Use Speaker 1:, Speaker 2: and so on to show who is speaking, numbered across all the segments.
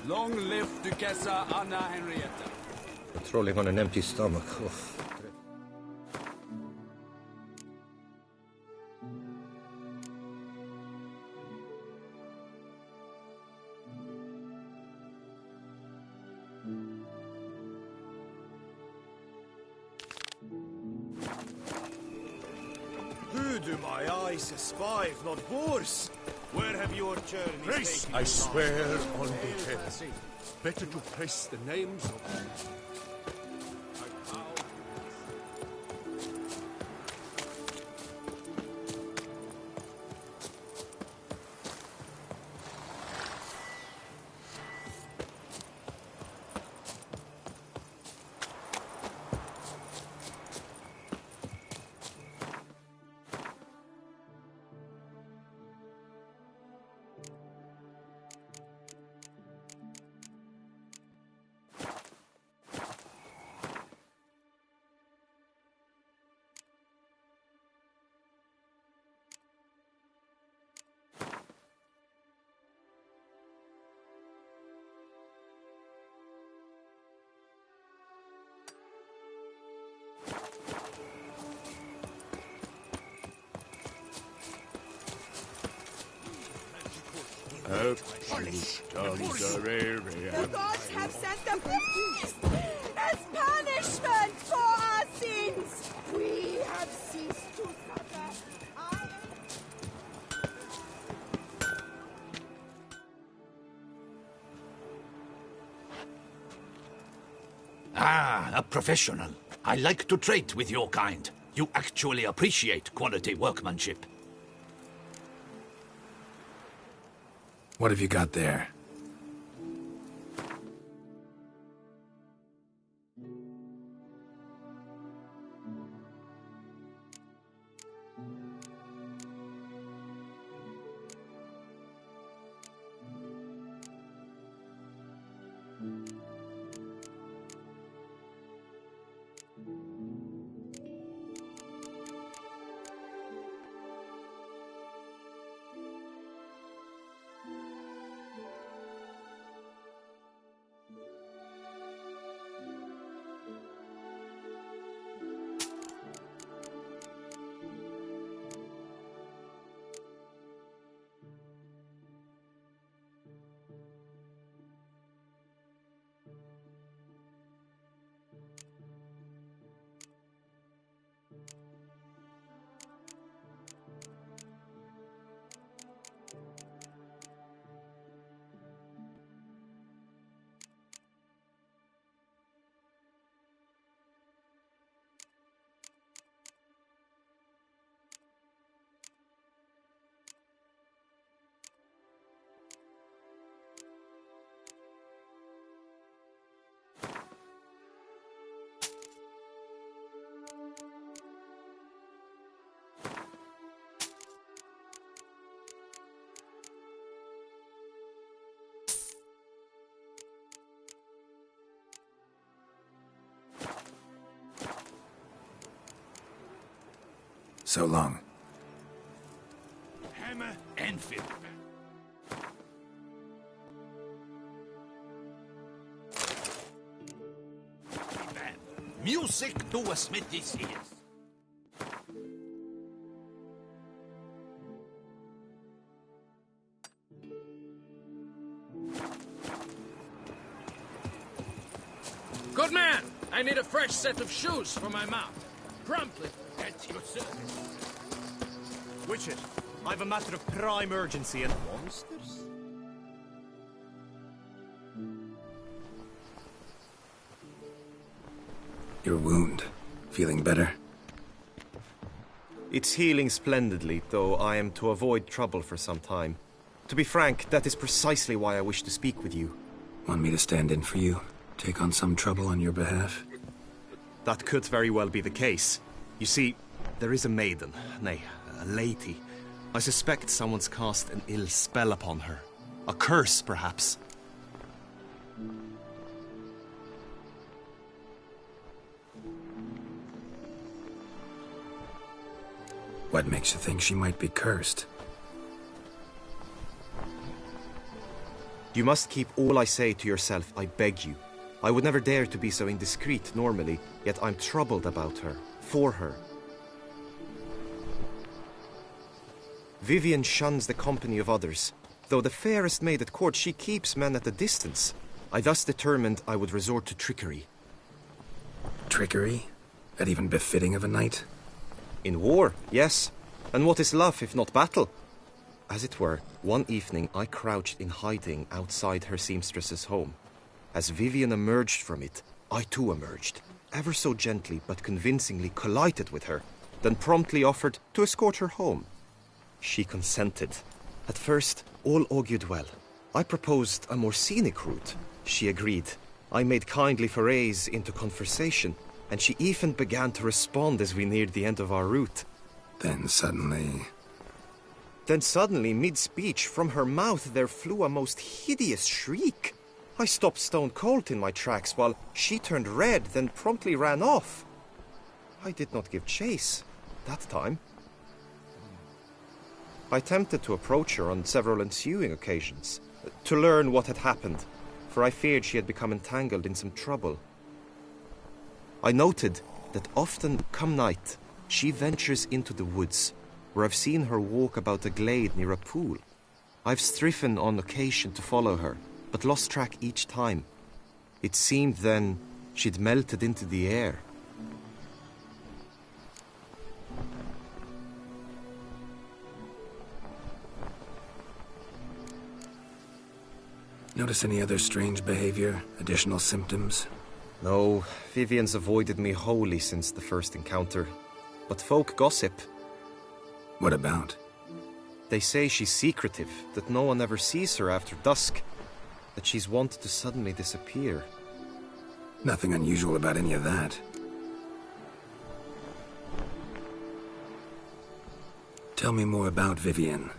Speaker 1: Long live Duchessa Anna Henrietta.
Speaker 2: Patrolling on an empty stomach. Oof.
Speaker 3: Who do my eyes espy if not Boers? Where have your journey
Speaker 4: Praise,
Speaker 3: taken
Speaker 4: I
Speaker 3: you
Speaker 4: swear
Speaker 3: now?
Speaker 4: on Duquesne. Better to press the names of...
Speaker 5: The gods have sent a priest as punishment for our sins. We have ceased to suffer.
Speaker 6: Ah, a professional. I like to trade with your kind. You actually appreciate quality workmanship.
Speaker 7: What have you got there? So long.
Speaker 6: Hammer and fiddle. Music to a smithy's ears.
Speaker 8: Good man! I need a fresh set of shoes for my mount. Promptly.
Speaker 6: At your service.
Speaker 3: Witcher, I've a matter of prime urgency and monsters?
Speaker 7: Your wound. Feeling better?
Speaker 9: It's healing splendidly, though I am to avoid trouble for some time. To be frank, that is precisely why I wish to speak with you.
Speaker 7: Want me to stand in for you? Take on some trouble on your behalf?
Speaker 9: That could very well be the case. You see, there is a maiden, nay, a lady. I suspect someone's cast an ill spell upon her. A curse, perhaps.
Speaker 7: What makes you think she might be cursed?
Speaker 9: You must keep all I say to yourself, I beg you. I would never dare to be so indiscreet normally, yet I'm troubled about her, for her. Vivian shuns the company of others. Though the fairest maid at court, she keeps men at a distance. I thus determined I would resort to trickery.
Speaker 7: Trickery? That even befitting of a knight?
Speaker 9: In war, yes. And what is love if not battle? As it were, one evening I crouched in hiding outside her seamstress's home. As Vivian emerged from it, I too emerged, ever so gently but convincingly collided with her, then promptly offered to escort her home. She consented. At first, all augured well. I proposed a more scenic route. She agreed. I made kindly forays into conversation, and she even began to respond as we neared the end of our route.
Speaker 7: Then suddenly,
Speaker 9: mid-speech, from her mouth there flew a most hideous shriek. I stopped stone cold in my tracks while she turned red, then promptly ran off. I did not give chase that time. I attempted to approach her on several ensuing occasions, to learn what had happened, for I feared she had become entangled in some trouble. I noted that often, come night, she ventures into the woods, where I've seen her walk about a glade near a pool. I've striven on occasion to follow her, but lost track each time. It seemed then she'd melted into the air.
Speaker 7: notice any other strange behavior, additional symptoms?
Speaker 9: No, Vivian's avoided me wholly since the first encounter. But folk gossip.
Speaker 7: What about?
Speaker 9: They say she's secretive, that no one ever sees her after dusk, that she's wont to suddenly disappear.
Speaker 7: Nothing unusual about any of that. Tell me more about Vivian.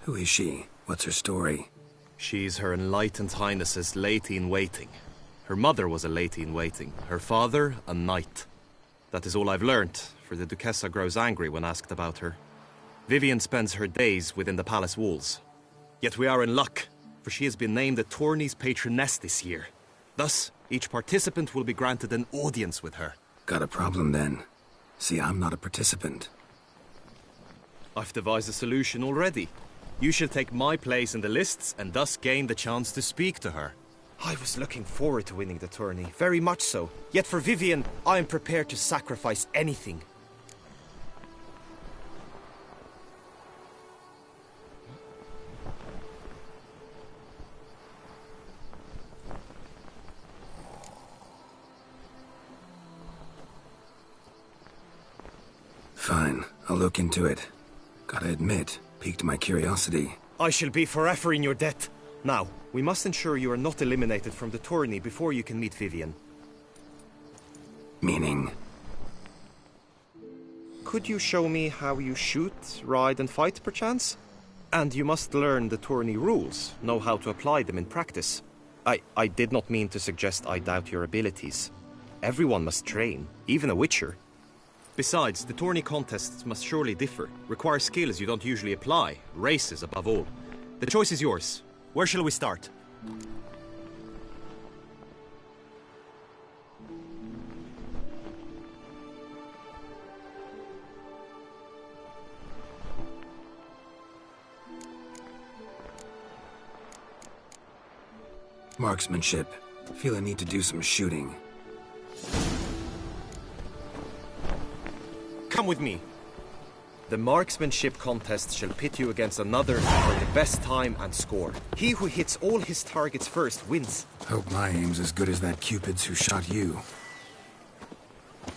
Speaker 7: Who is she? What's her story?
Speaker 9: She's Her Enlightened Highness's lady-in-waiting. Her mother was a lady-in-waiting, her father a knight. That is all I've learnt, for the Duchessa grows angry when asked about her. Vivian spends her days within the palace walls. Yet we are in luck, for she has been named the tourney's patroness this year. Thus, each participant will be granted an audience with her.
Speaker 7: Got a problem then. See, I'm not a participant.
Speaker 9: I've devised a solution already. You shall take my place in the lists and thus gain the chance to speak to her. I was looking forward to winning the tourney, very much so. Yet for Vivian, I am prepared to sacrifice anything.
Speaker 7: Fine, I'll look into it. Gotta admit, piqued my curiosity.
Speaker 9: I shall be forever in your debt. Now, we must ensure you are not eliminated from the tourney before you can meet Vivian.
Speaker 7: Meaning?
Speaker 9: Could you show me how you shoot, ride and fight, perchance? And you must learn the tourney rules, know how to apply them in practice. I did not mean to suggest I doubt your abilities. Everyone must train, even a witcher. Besides, the tourney contests must surely differ, require skills you don't usually apply, races above all. The choice is yours. Where shall we start?
Speaker 7: Marksmanship. Feel I need to do some shooting.
Speaker 9: Come with me. The marksmanship contest shall pit you against another for the best time and score. He who hits all his targets first wins.
Speaker 7: Hope my aim's as good as that Cupid's who shot you.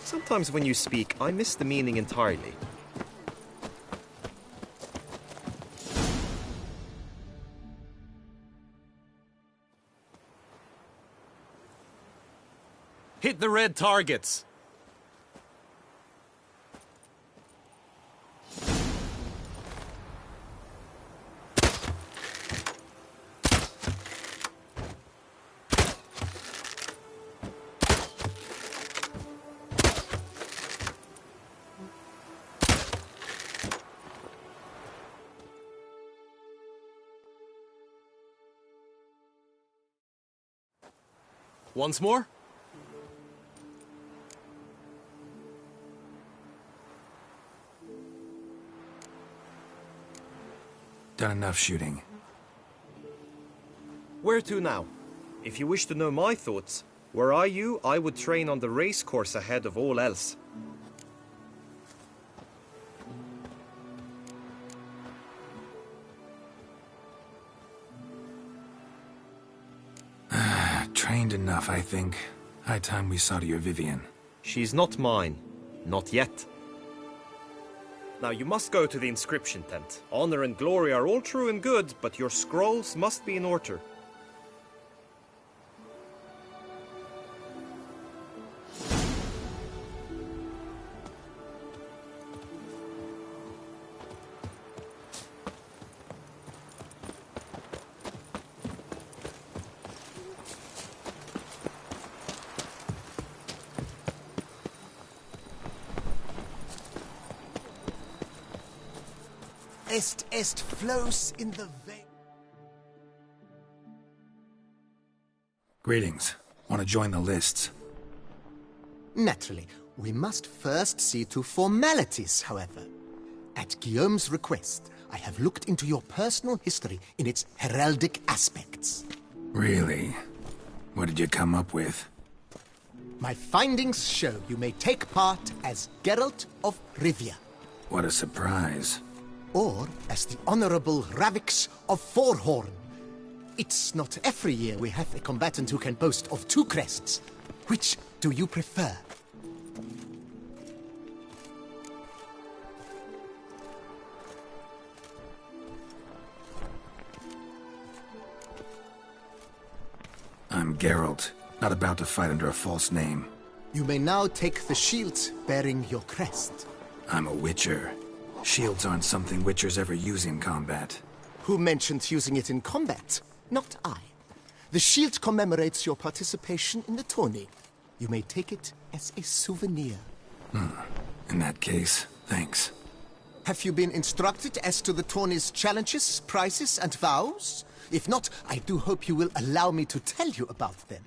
Speaker 9: Sometimes when you speak, I miss the meaning entirely. Hit the red targets!
Speaker 3: Once more?
Speaker 7: Done enough shooting.
Speaker 9: Where to now? If you wish to know my thoughts, were I you, I would train on the race course ahead of all else.
Speaker 7: Trained enough, I think. High time we saw to your Vivienne.
Speaker 9: She's not mine. Not yet. Now you must go to the inscription tent. Honor and glory are all true and good, but your scrolls must be in order.
Speaker 10: Est flows in the vein.
Speaker 7: Greetings. Want to join the lists?
Speaker 10: Naturally, we must first see to formalities, however. At Guillaume's request, I have looked into your personal history in its heraldic aspects.
Speaker 7: Really? What did you come up with?
Speaker 10: My findings show you may take part as Geralt of Rivia.
Speaker 7: What a surprise.
Speaker 10: Or as the Honorable Ravix of Forhorn. It's not every year we have a combatant who can boast of 2 crests. Which do you prefer?
Speaker 7: I'm Geralt, not about to fight under a false name.
Speaker 10: You may now take the shield bearing your crest.
Speaker 7: I'm a Witcher. Shields aren't something Witchers ever use in combat.
Speaker 10: Who mentioned using it in combat? Not I. The shield commemorates your participation in the tourney. You may take it as a souvenir.
Speaker 7: In that case, thanks.
Speaker 10: Have you been instructed as to the tourney's challenges, prizes, and vows? If not, I do hope you will allow me to tell you about them.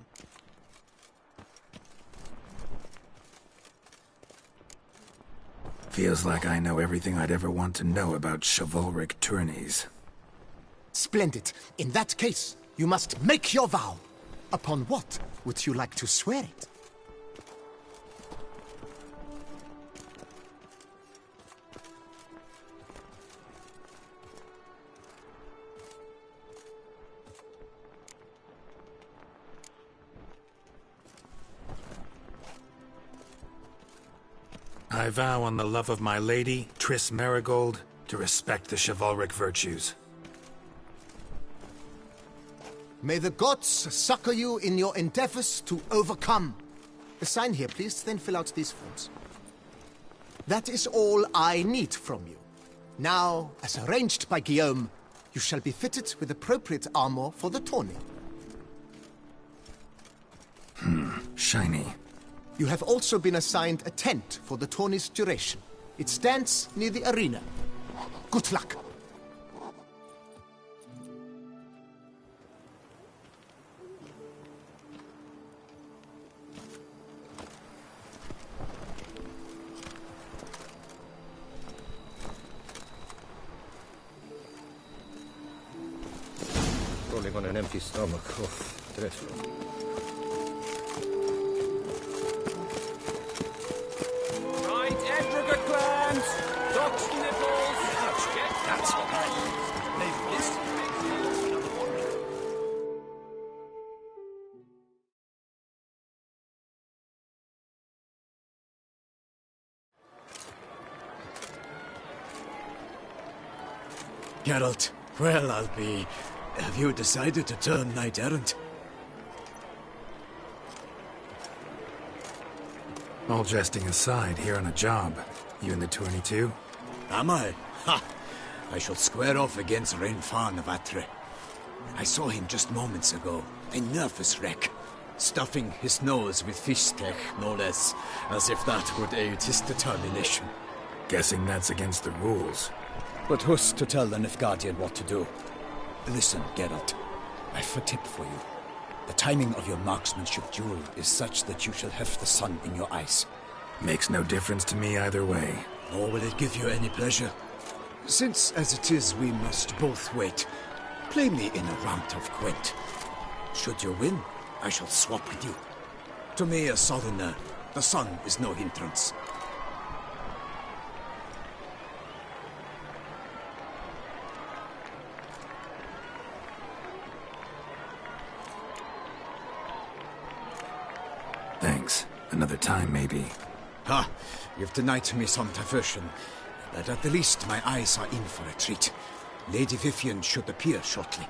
Speaker 7: Feels like I know everything I'd ever want to know about chivalric tourneys.
Speaker 10: Splendid. In that case, you must make your vow. Upon what would you like to swear it?
Speaker 7: I vow on the love of my lady, Triss Merigold, to respect the chivalric virtues.
Speaker 10: May the gods succor you in your endeavors to overcome. Sign here, please, then fill out these forms. That is all I need from you. Now, as arranged by Guillaume, you shall be fitted with appropriate armor for the tourney.
Speaker 7: Shiny.
Speaker 10: You have also been assigned a tent for the tourney's duration. It stands near the arena. Good luck.
Speaker 2: Rolling on an empty stomach. Oh, dreadful.
Speaker 11: Geralt, well, I'll be... Have you decided to turn knight-errant?
Speaker 7: All jesting aside, here on a job. You in the tourney too?
Speaker 11: Am I? Ha! I shall square off against Renfan of Atre. I saw him just moments ago. A nervous wreck. Stuffing his nose with fish tech, no less. As if that would aid his determination.
Speaker 7: Guessing that's against the rules.
Speaker 11: But who's to tell the Nilfgaardian what to do? Listen, Geralt. I've a tip for you. The timing of your marksmanship duel is such that you shall have the sun in your eyes.
Speaker 7: Makes no difference to me either way.
Speaker 11: Nor will it give you any pleasure. Since, as it is, we must both wait, play me in a round of Gwent. Should you win, I shall swap with you. To me, a southerner, the sun is no hindrance.
Speaker 7: Thanks. Another time, maybe.
Speaker 11: Ha! You've denied me some diversion, but at the least my eyes are in for a treat. Lady Vivian should appear shortly.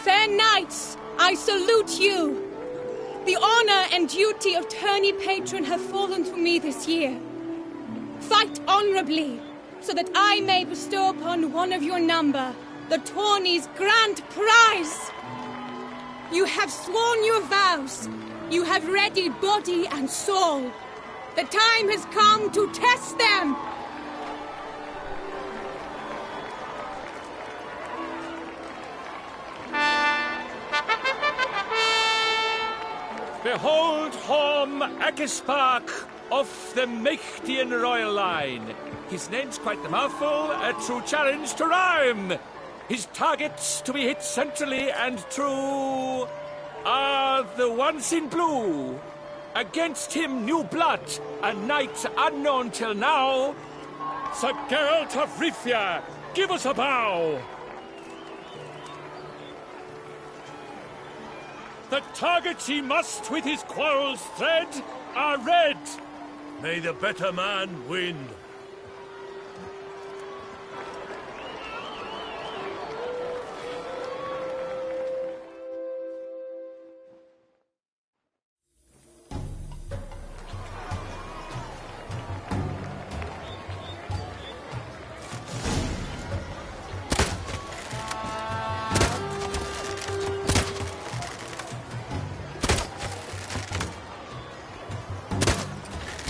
Speaker 12: Fair knights, I salute you. The honor and duty of tourney patron have fallen to me this year. Fight honorably, so that I may bestow upon one of your number the tourney's grand prize. You have sworn your vows. You have readied body and soul. The time has come to test them.
Speaker 13: Behold Horm Akispark of the Mechtian royal line. His name's quite the mouthful, a true challenge to rhyme. His targets to be hit centrally and true are the ones in blue. Against him new blood, a knight unknown till now. Sir Geralt of Rivia, give us a bow. The targets he must with his quarrels thread are red.
Speaker 4: May the better man win.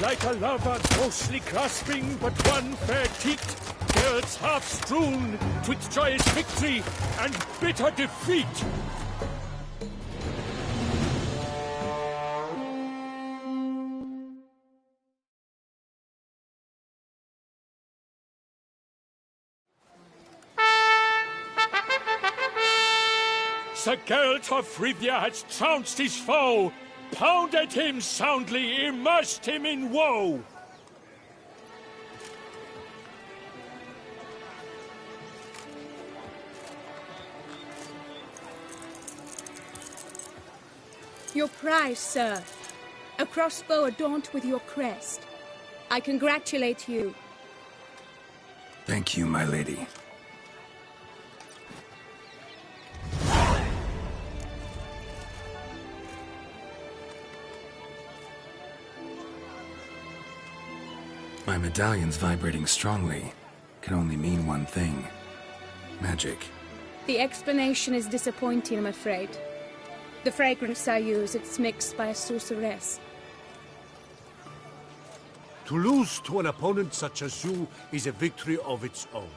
Speaker 13: Like a lover closely grasping but one fair teat, Geralt's half strewn with joyous victory and bitter defeat. Sir Geralt of Rivia has trounced his foe, pounded him soundly, immersed him in woe.
Speaker 12: Your prize, sir. A crossbow adorned with your crest. I congratulate you.
Speaker 7: Thank you, my lady. My medallion's vibrating strongly. Can only mean one thing. Magic.
Speaker 12: The explanation is disappointing, I'm afraid. The fragrance I use, it's mixed by a sorceress.
Speaker 4: To lose to an opponent such as you is a victory of its own.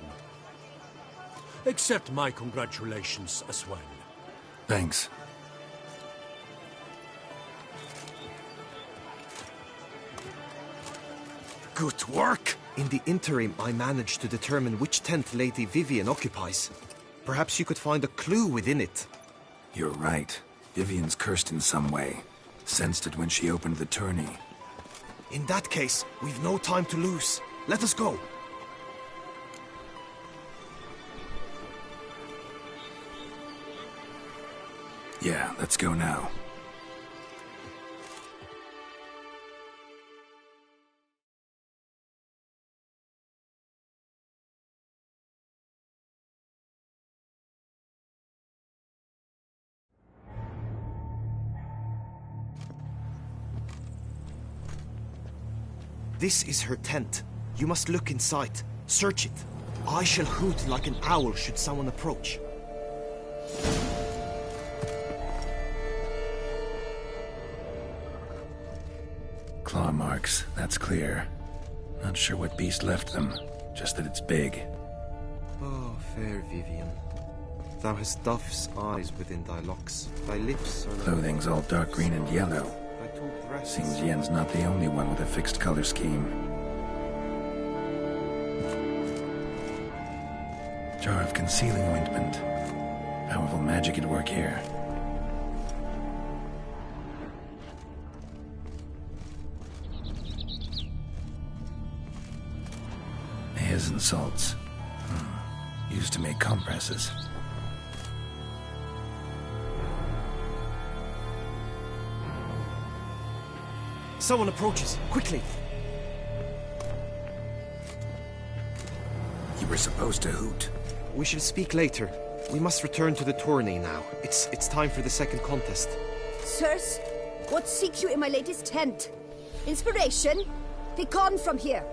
Speaker 4: Accept my congratulations as well.
Speaker 7: Thanks.
Speaker 9: Good work! In the interim, I managed to determine which tent Lady Vivian occupies. Perhaps you could find a clue within it.
Speaker 7: You're right. Vivian's cursed in some way. Sensed it when she opened the tourney.
Speaker 9: In that case, we've no time to lose. Let us go.
Speaker 7: Yeah, let's go now.
Speaker 9: This is her tent. You must look inside. Search it. I shall hoot like an owl should someone approach.
Speaker 7: Claw marks, that's clear. Not sure what beast left them, just that it's big.
Speaker 9: Oh, fair Vivian. Thou hast dove's eyes within thy locks. Thy lips are...
Speaker 7: Clothing's all dark green and yellow. Seems Yen's not the only one with a fixed color scheme. Jar of concealing ointment. Powerful magic at work here. Mayas salts. Used to make compresses.
Speaker 9: Someone approaches. Quickly!
Speaker 7: You were supposed to hoot.
Speaker 9: We shall speak later. We must return to the tourney now. It's time for the second contest.
Speaker 14: Sirs, what seek you in my latest tent? Inspiration? Begone from here.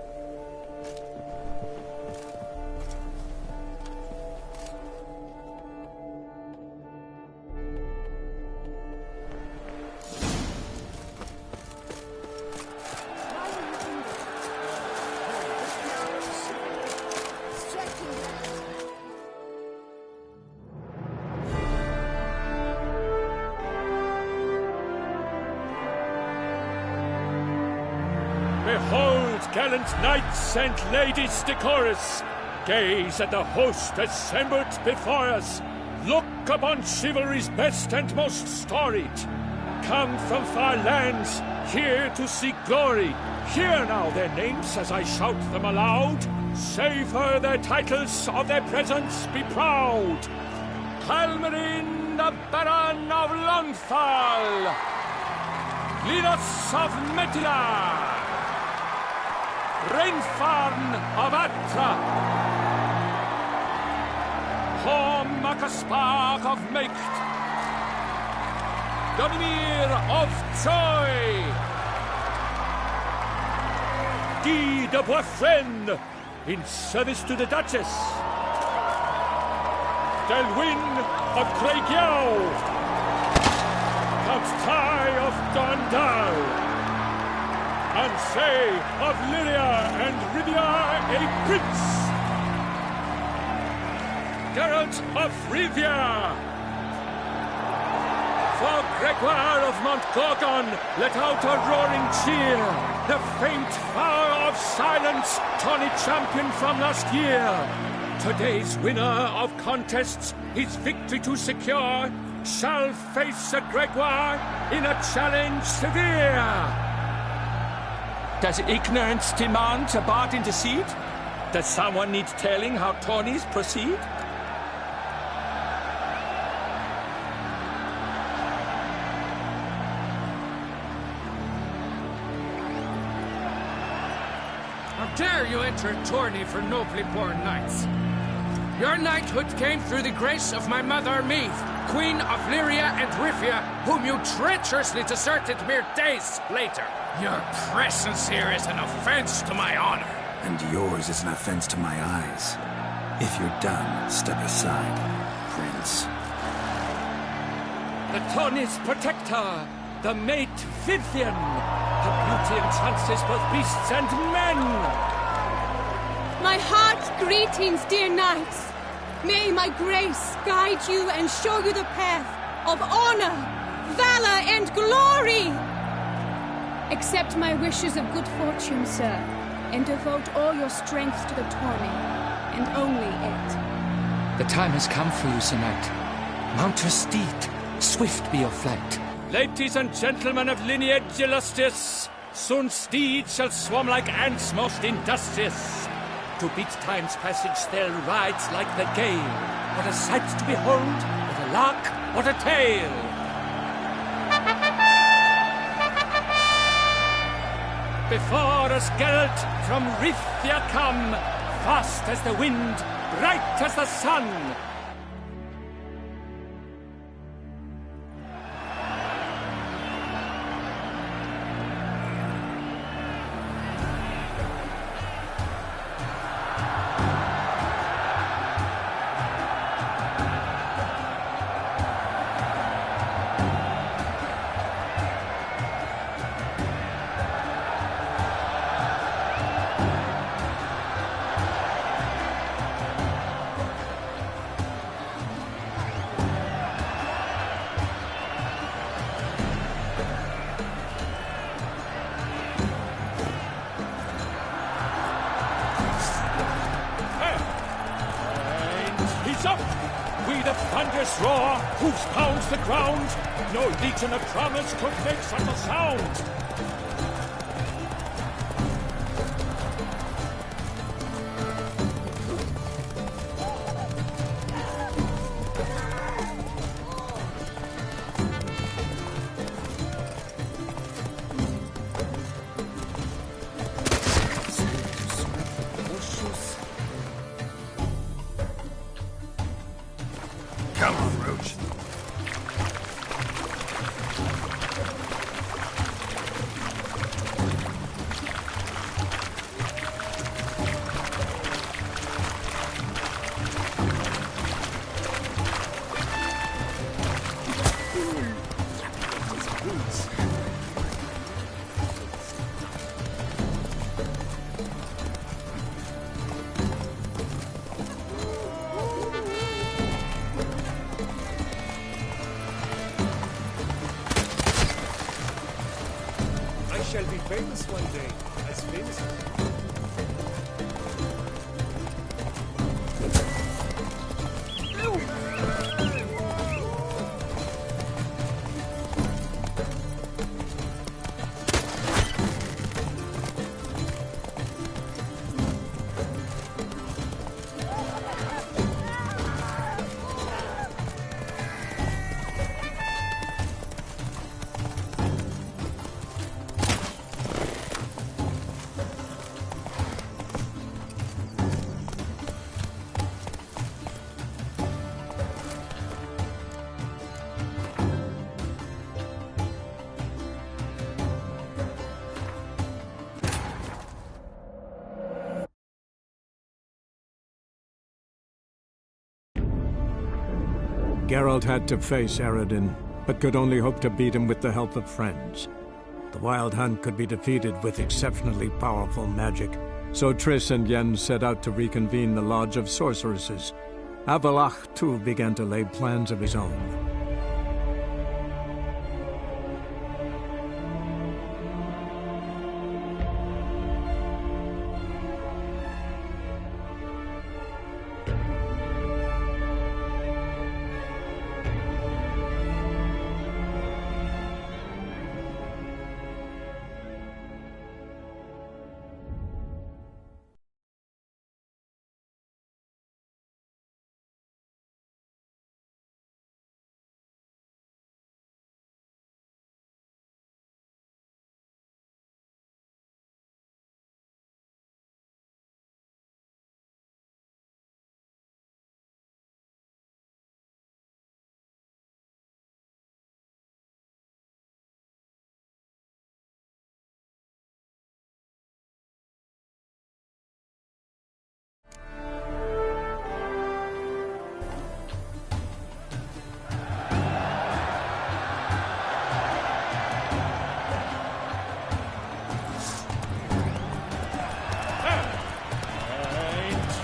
Speaker 13: Behold, gallant knights and ladies decorous, gaze at the host assembled before us. Look upon chivalry's best and most storied. Come from far lands, here to seek glory. Hear now their names as I shout them aloud. Savor their titles, of their presence be proud. Halmarin, the Baron of Lonthal. Linos of Metila. Rainfarn of Atra, Horm Akaspach of Meicht, Donimir of Troy, Guy de Boisfren, in service to the Duchess, Delwyn of Craigyow, Count Tai of Dondal, and say of Lyria and Rivia a prince. Geralt of Rivia. For Gregoire of Montgorgon, let out a roaring cheer. The faint power of silence, tawny champion from last year. Today's winner of contests, his victory to secure, shall face Sir Gregoire in a challenge severe. Does ignorance demand a bard intercede? Does someone need telling how tourneys proceed?
Speaker 8: How dare you enter a tourney for nobly born knights? Your knighthood came through the grace of my mother Meath, Queen of Lyria and Rivia, whom you treacherously deserted mere days later. Your presence here is an offense to my honor.
Speaker 7: And yours is an offense to my eyes. If you're done, step aside, Prince.
Speaker 13: The tourney's protector, the mate Vivian. Her beauty entrances both beasts and men.
Speaker 12: My heart's greetings, dear knights. May my grace guide you and show you the path of honor, valor, and glory. Accept my wishes of good fortune, sir, and devote all your strength to the tourney, and only it.
Speaker 15: The time has come for you, Sir Knight. Mount your steed. Swift be your flight.
Speaker 13: Ladies and gentlemen of lineage illustrious, soon steeds shall swarm like ants most industrious. To beat time's passage they'll ride like the gale. What a sight to behold, what a lark, what a tale! Before us Geralt from Rithia come, fast as the wind, bright as the sun. roar, hoofs pounds the ground. No legion of promise could make such a sound.
Speaker 7: Come on, Roach.
Speaker 3: I shall be famous one day, as famous as
Speaker 16: Geralt had to face Eredin, but could only hope to beat him with the help of friends. The Wild Hunt could be defeated with exceptionally powerful magic, so Triss and Yen set out to reconvene the Lodge of Sorceresses. Avallac'h, too, began to lay plans of his own.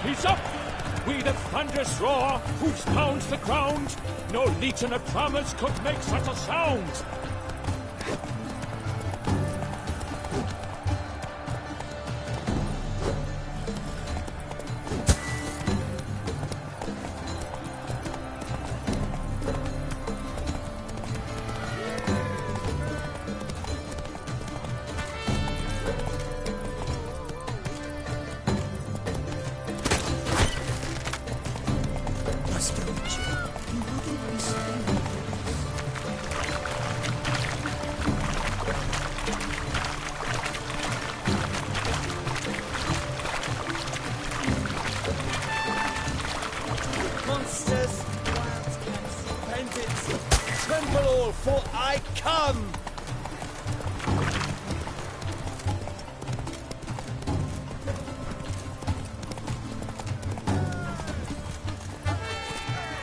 Speaker 13: He's up! With a thunderous roar, hoofs pounds the ground. No legion of promise could make such a sound.
Speaker 1: Monsters, wildcats, bandits, tremble all, for I come!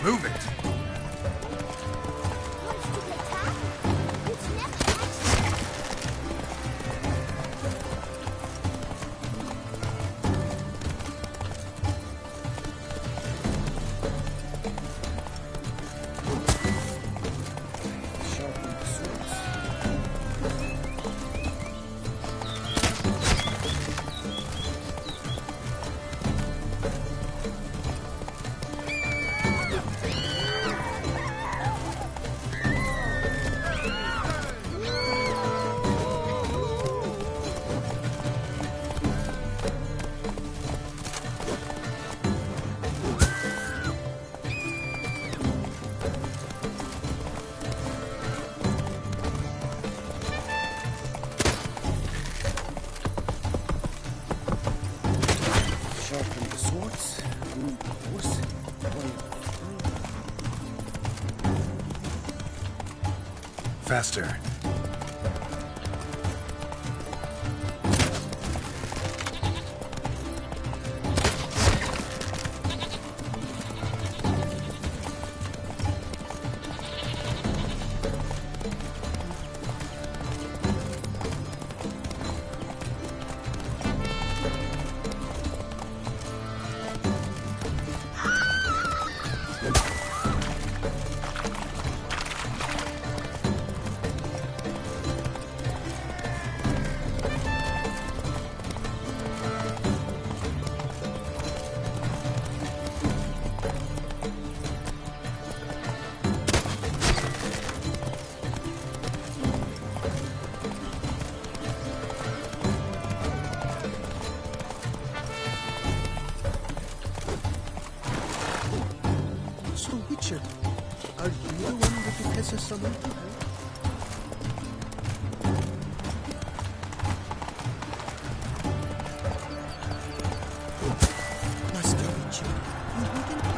Speaker 7: Move it! Faster.
Speaker 10: So, Witcher, are you the one that Bethesda summoned to help? Master Witcher, you wouldn't be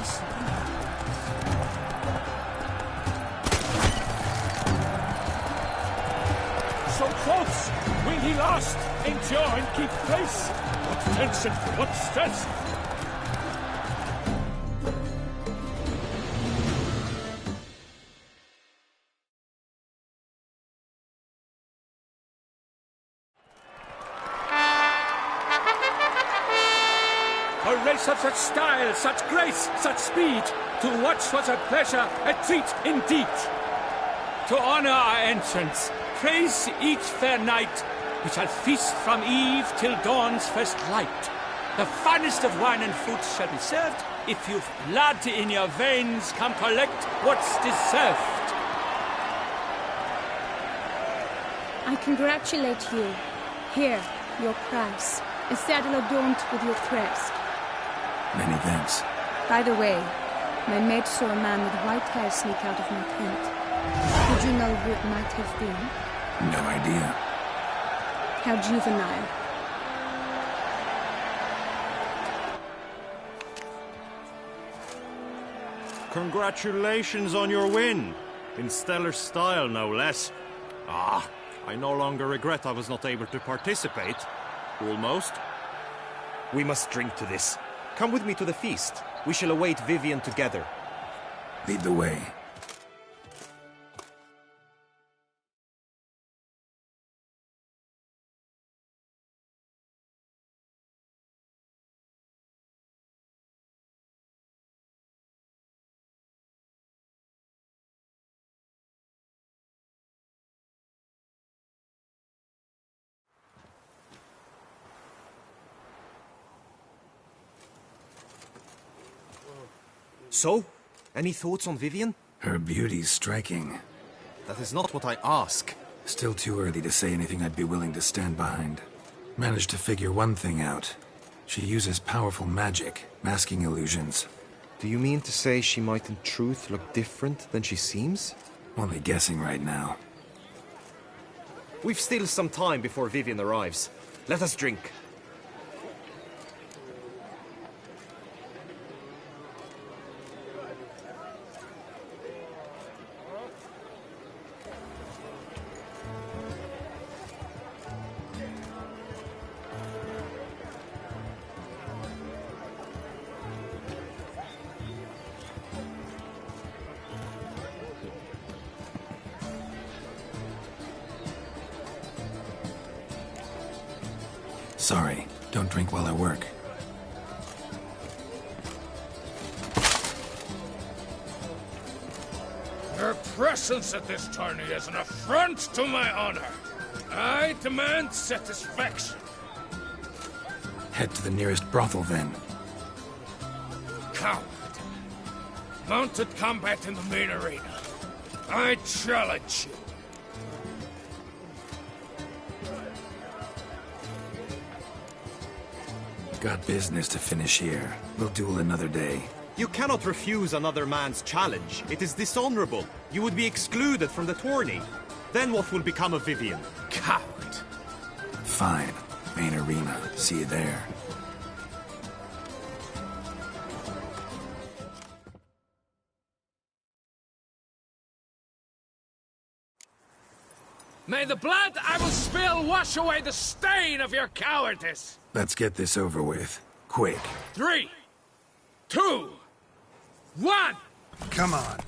Speaker 13: So close! Will he last? Endure and keep pace? What tension, what stress! A race of such style, such grace, such speed. To watch was a pleasure, a treat indeed. To honor our entrance, praise each fair knight. We shall feast from eve till dawn's first light. The finest of wine and fruits shall be served. If you've blood in your veins, come collect what's deserved.
Speaker 12: I congratulate you. Here, your prize. A saddle adorned with your crest.
Speaker 7: Many thanks.
Speaker 12: By the way, my maid saw a man with white hair sneak out of my tent. Did you know who it might have been?
Speaker 7: No idea.
Speaker 12: How juvenile.
Speaker 3: Congratulations on your win. In stellar style, no less. I no longer regret I was not able to participate. Almost.
Speaker 9: We must drink to this. Come with me to the feast. We shall await Vivian together.
Speaker 7: Lead the way.
Speaker 9: So, any thoughts on Vivian?
Speaker 7: Her beauty's striking.
Speaker 9: That is not what I ask.
Speaker 7: Still too early to say anything I'd be willing to stand behind. Managed to figure one thing out. She uses powerful magic, masking illusions.
Speaker 9: Do you mean to say she might in truth look different than she seems?
Speaker 7: Only guessing right now.
Speaker 9: We've still some time before Vivian arrives. Let us drink.
Speaker 7: Sorry, don't drink while I work.
Speaker 8: Your presence at this tourney is an affront to my honor. I demand satisfaction.
Speaker 7: Head to the nearest brothel, then.
Speaker 8: Coward. Mounted combat in the main arena. I challenge you.
Speaker 7: Got business to finish here. We'll duel another day.
Speaker 9: You cannot refuse another man's challenge. It is dishonorable. You would be excluded from the tourney. Then what will become of Vivian?
Speaker 8: Coward.
Speaker 7: Fine. Main arena. See you there.
Speaker 8: May the blood I will spill wash away the stain of your cowardice!
Speaker 7: Let's get this over with. Quick.
Speaker 8: 3, 2, 1!
Speaker 7: Come on.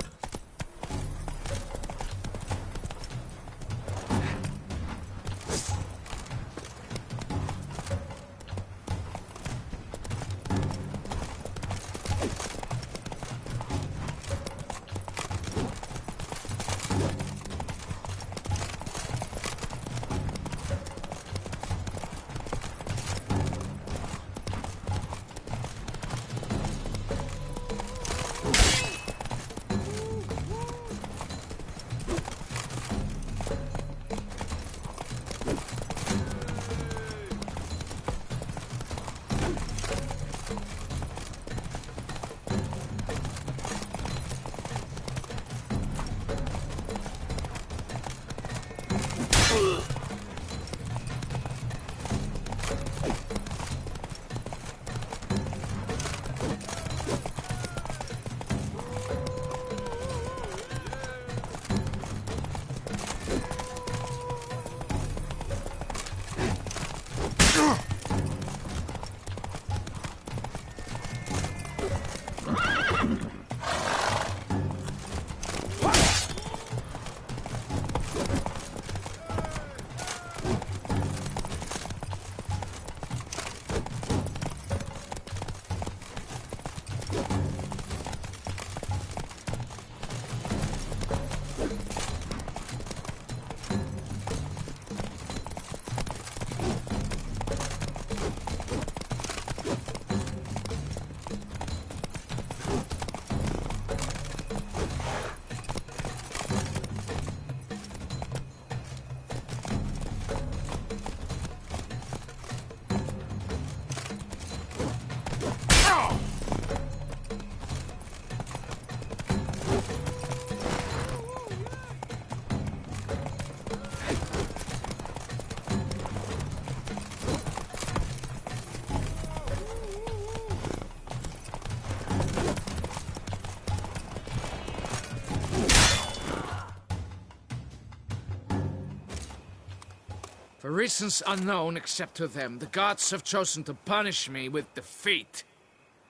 Speaker 8: For reasons unknown except to them, the gods have chosen to punish me with defeat.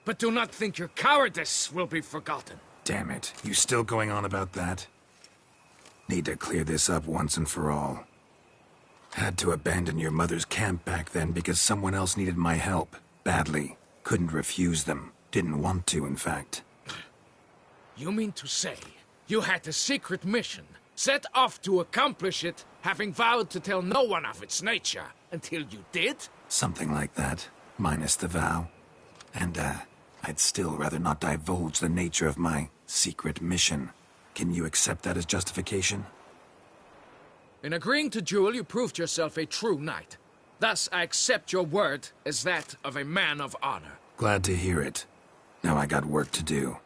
Speaker 8: But do not think your cowardice will be forgotten.
Speaker 7: Damn it. You still going on about that? Need to clear this up once and for all. Had to abandon your mother's camp back then because someone else needed my help. Badly. Couldn't refuse them. Didn't want to, in fact.
Speaker 8: You mean to say you had a secret mission, set off to accomplish it, having vowed to tell no one of its nature, until you did?
Speaker 7: Something like that. Minus the vow. And, I'd still rather not divulge the nature of my secret mission. Can you accept that as justification?
Speaker 8: In agreeing to duel, you proved yourself a true knight. Thus, I accept your word as that of a man of honor.
Speaker 7: Glad to hear it. Now I got work to do.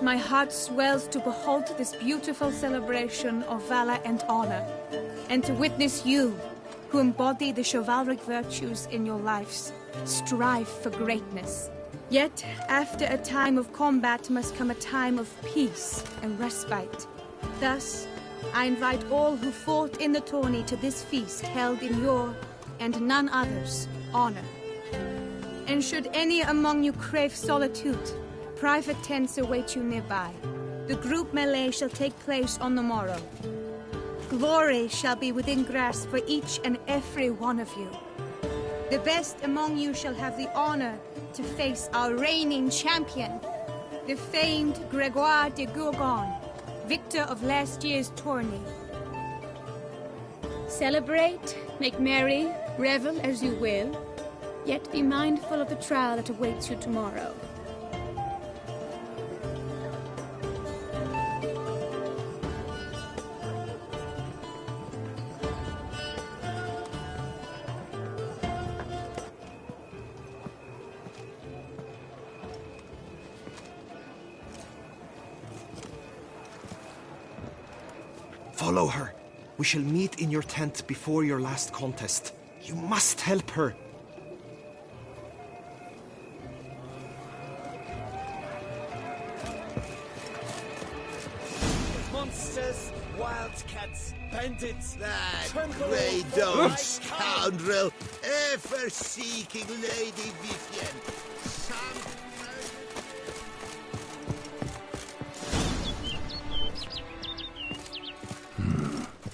Speaker 12: My heart swells to behold this beautiful celebration of valor and honor, and to witness you, who embody the chivalric virtues in your lives, strive for greatness. Yet, after a time of combat must come a time of peace and respite. Thus, I invite all who fought in the tourney to this feast held in your, and none other's, honor. And should any among you crave solitude, private tents await you nearby. The group melee shall take place on the morrow. Glory shall be within grasp for each and every one of you. The best among you shall have the honor to face our reigning champion, the famed Gregoire de Gourgon, victor of last year's tourney. Celebrate, make merry, revel as you will, yet be mindful of the trial that awaits you tomorrow.
Speaker 9: Follow her. We shall meet in your tent before your last contest. You must help her.
Speaker 1: Monsters, wildcats, bandits,
Speaker 11: That
Speaker 1: trample
Speaker 11: grey
Speaker 1: all
Speaker 11: dog
Speaker 1: for
Speaker 11: scoundrel, ever seeking Lady Vivienne.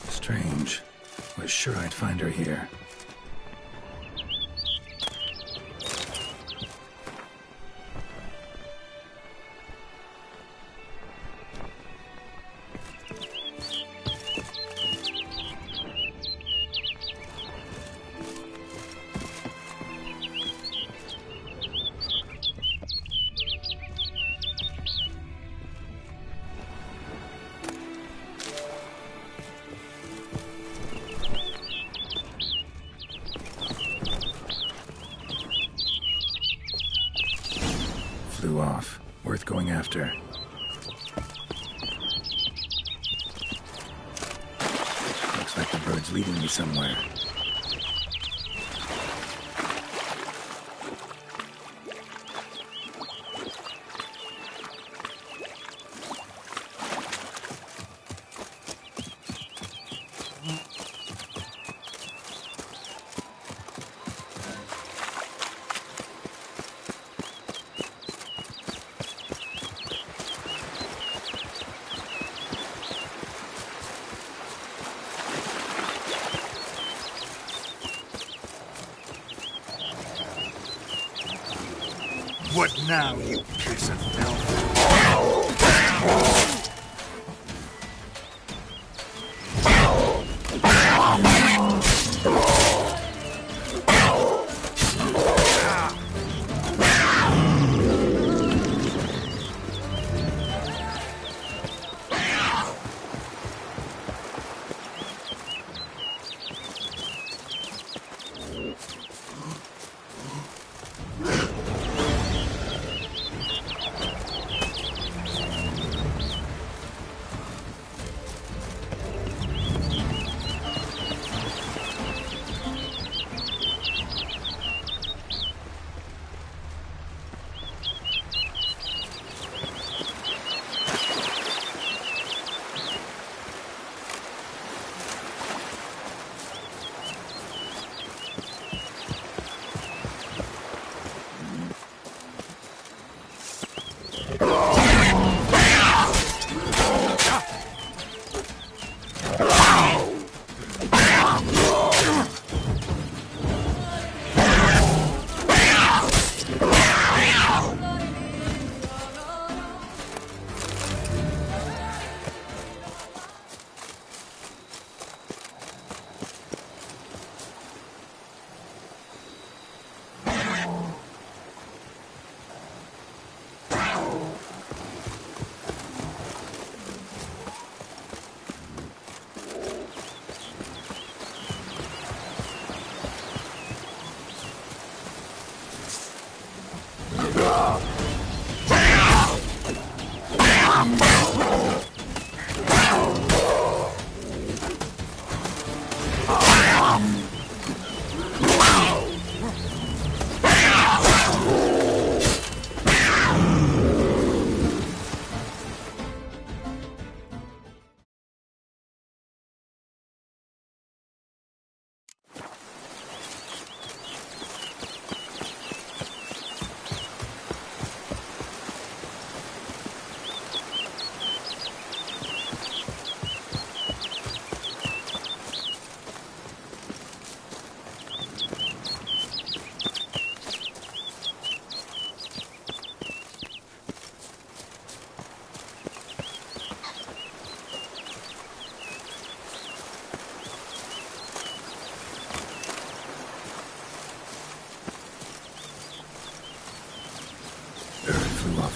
Speaker 7: Strange. Was sure I'd find her here. Flew off. Worth going after. Looks like the bird's leading me somewhere.
Speaker 4: What now, you piece of filth?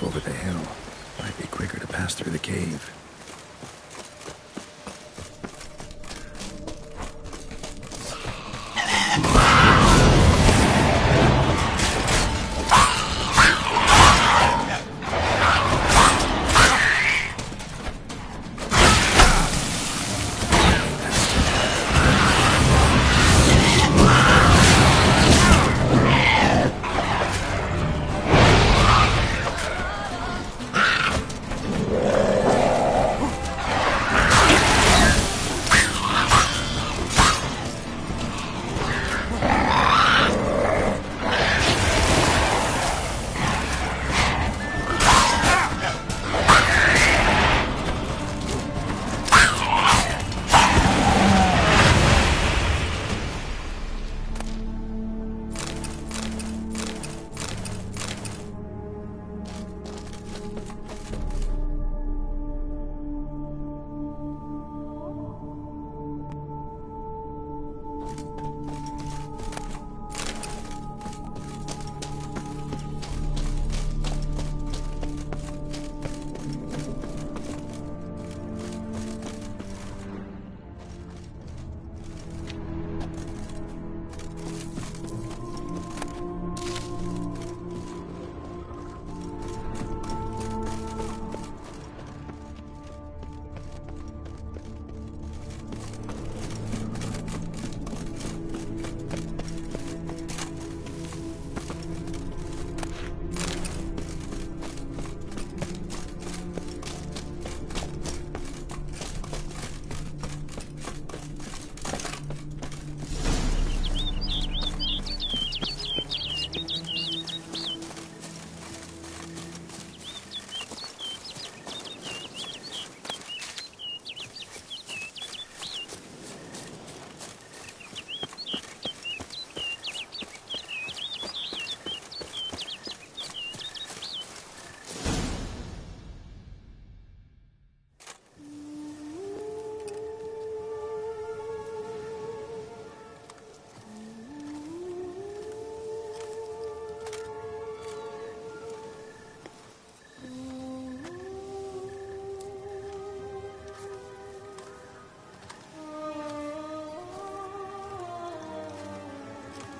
Speaker 7: over the hill. Might be quicker to pass through the cave.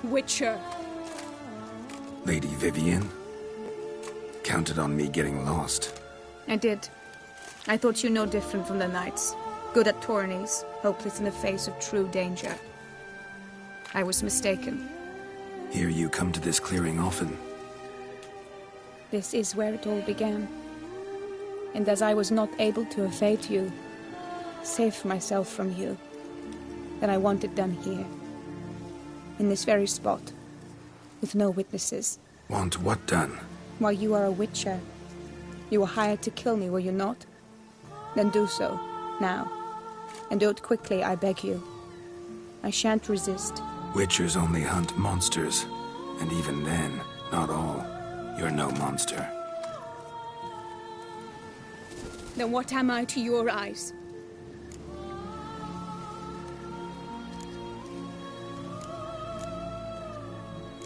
Speaker 12: Witcher.
Speaker 7: Lady Vivienne? Counted on me getting lost.
Speaker 12: I did. I thought you no different from the knights. Good at tourneys, hopeless in the face of true danger. I was mistaken.
Speaker 7: Hear you come to this clearing often.
Speaker 12: This is where it all began. And as I was not able to evade you, save myself from you, then I want it done here. In this very spot, with no witnesses.
Speaker 7: Want what done?
Speaker 12: While you are a witcher. You were hired to kill me, were you not? Then do so, now. And do it quickly, I beg you. I shan't resist.
Speaker 7: Witchers only hunt monsters. And even then, not all. You're no monster.
Speaker 12: Then what am I to your eyes?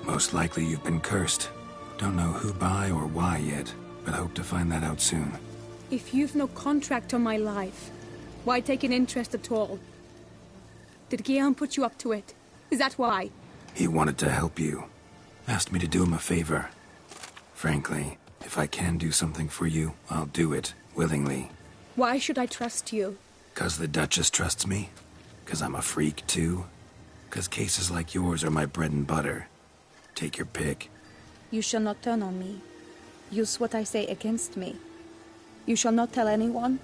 Speaker 7: Most likely you've been cursed. Don't know who by or why yet, but hope to find that out soon.
Speaker 12: If you've no contract on my life, why take an interest at all? Did Guillaume put you up to it? Is that why?
Speaker 7: He wanted to help you. Asked me to do him a favor. Frankly, if I can do something for you, I'll do it, willingly.
Speaker 12: Why should I trust you?
Speaker 7: 'Cause the Duchess trusts me? 'Cause I'm a freak, too? 'Cause cases like yours are my bread and butter. Take your pick.
Speaker 12: You shall not turn on me. Use what I say against me. You shall not tell anyone?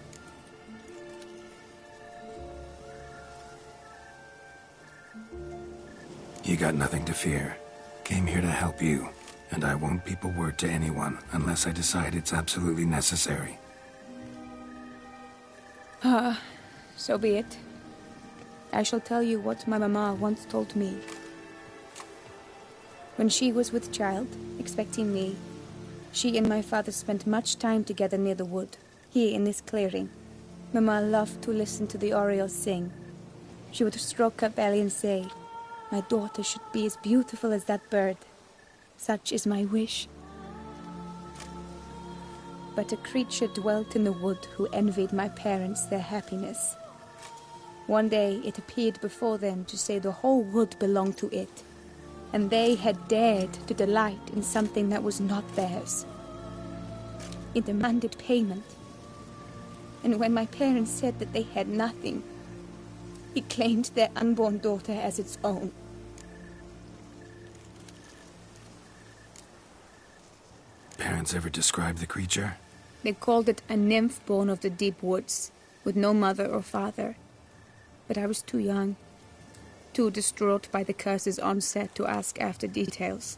Speaker 7: You got nothing to fear. Came here to help you, and I won't peep a word to anyone unless I decide it's absolutely necessary.
Speaker 12: So be it. I shall tell you what my mama once told me. When she was with child, expecting me, she and my father spent much time together near the wood, here in this clearing. Mama loved to listen to the orioles sing. She would stroke her belly and say, "My daughter should be as beautiful as that bird. Such is my wish." but a creature dwelt in the wood who envied my parents their happiness. One day it appeared before them to say the whole wood belonged to it, and they had dared to delight in something that was not theirs. It demanded payment, and when my parents said that they had nothing, it claimed their unborn daughter as its own.
Speaker 7: Parents ever describe the creature?
Speaker 12: They called it a nymph born of the deep woods, with no mother or father. But I was too young, too distraught by the curse's onset to ask after details.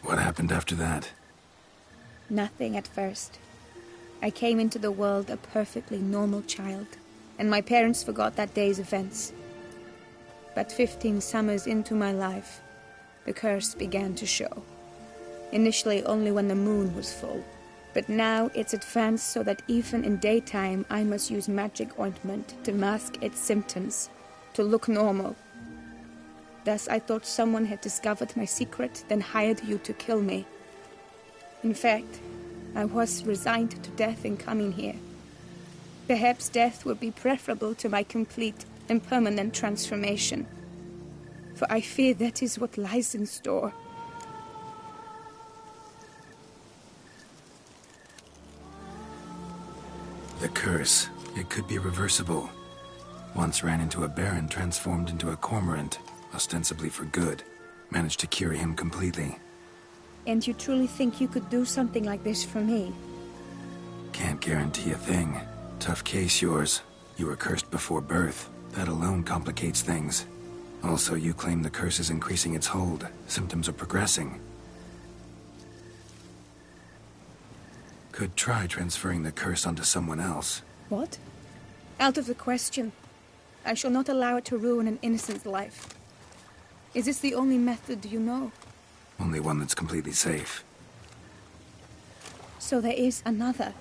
Speaker 7: What happened after that?
Speaker 12: Nothing at first. I came into the world a perfectly normal child, and my parents forgot that day's events. But 15 summers into my life, the curse began to show. Initially only when the moon was full, but now it's advanced so that even in daytime I must use magic ointment to mask its symptoms, to look normal. Thus I thought someone had discovered my secret, then hired you to kill me. In fact, I was resigned to death in coming here. Perhaps death would be preferable to my complete and permanent transformation, for I fear that is what lies in store.
Speaker 7: The curse. It could be reversible. Once ran into a baron transformed into a cormorant, ostensibly for good. Managed to cure him completely.
Speaker 12: And you truly think you could do something like this for me?
Speaker 7: Can't guarantee a thing. Tough case, yours. You were cursed before birth. That alone complicates things. Also, you claim the curse is increasing its hold. Symptoms are progressing. Could try transferring the curse onto someone else.
Speaker 12: What? Out of the question. I shall not allow it to ruin an innocent's life. Is this the only method you know?
Speaker 7: Only one that's completely safe.
Speaker 12: So there is another.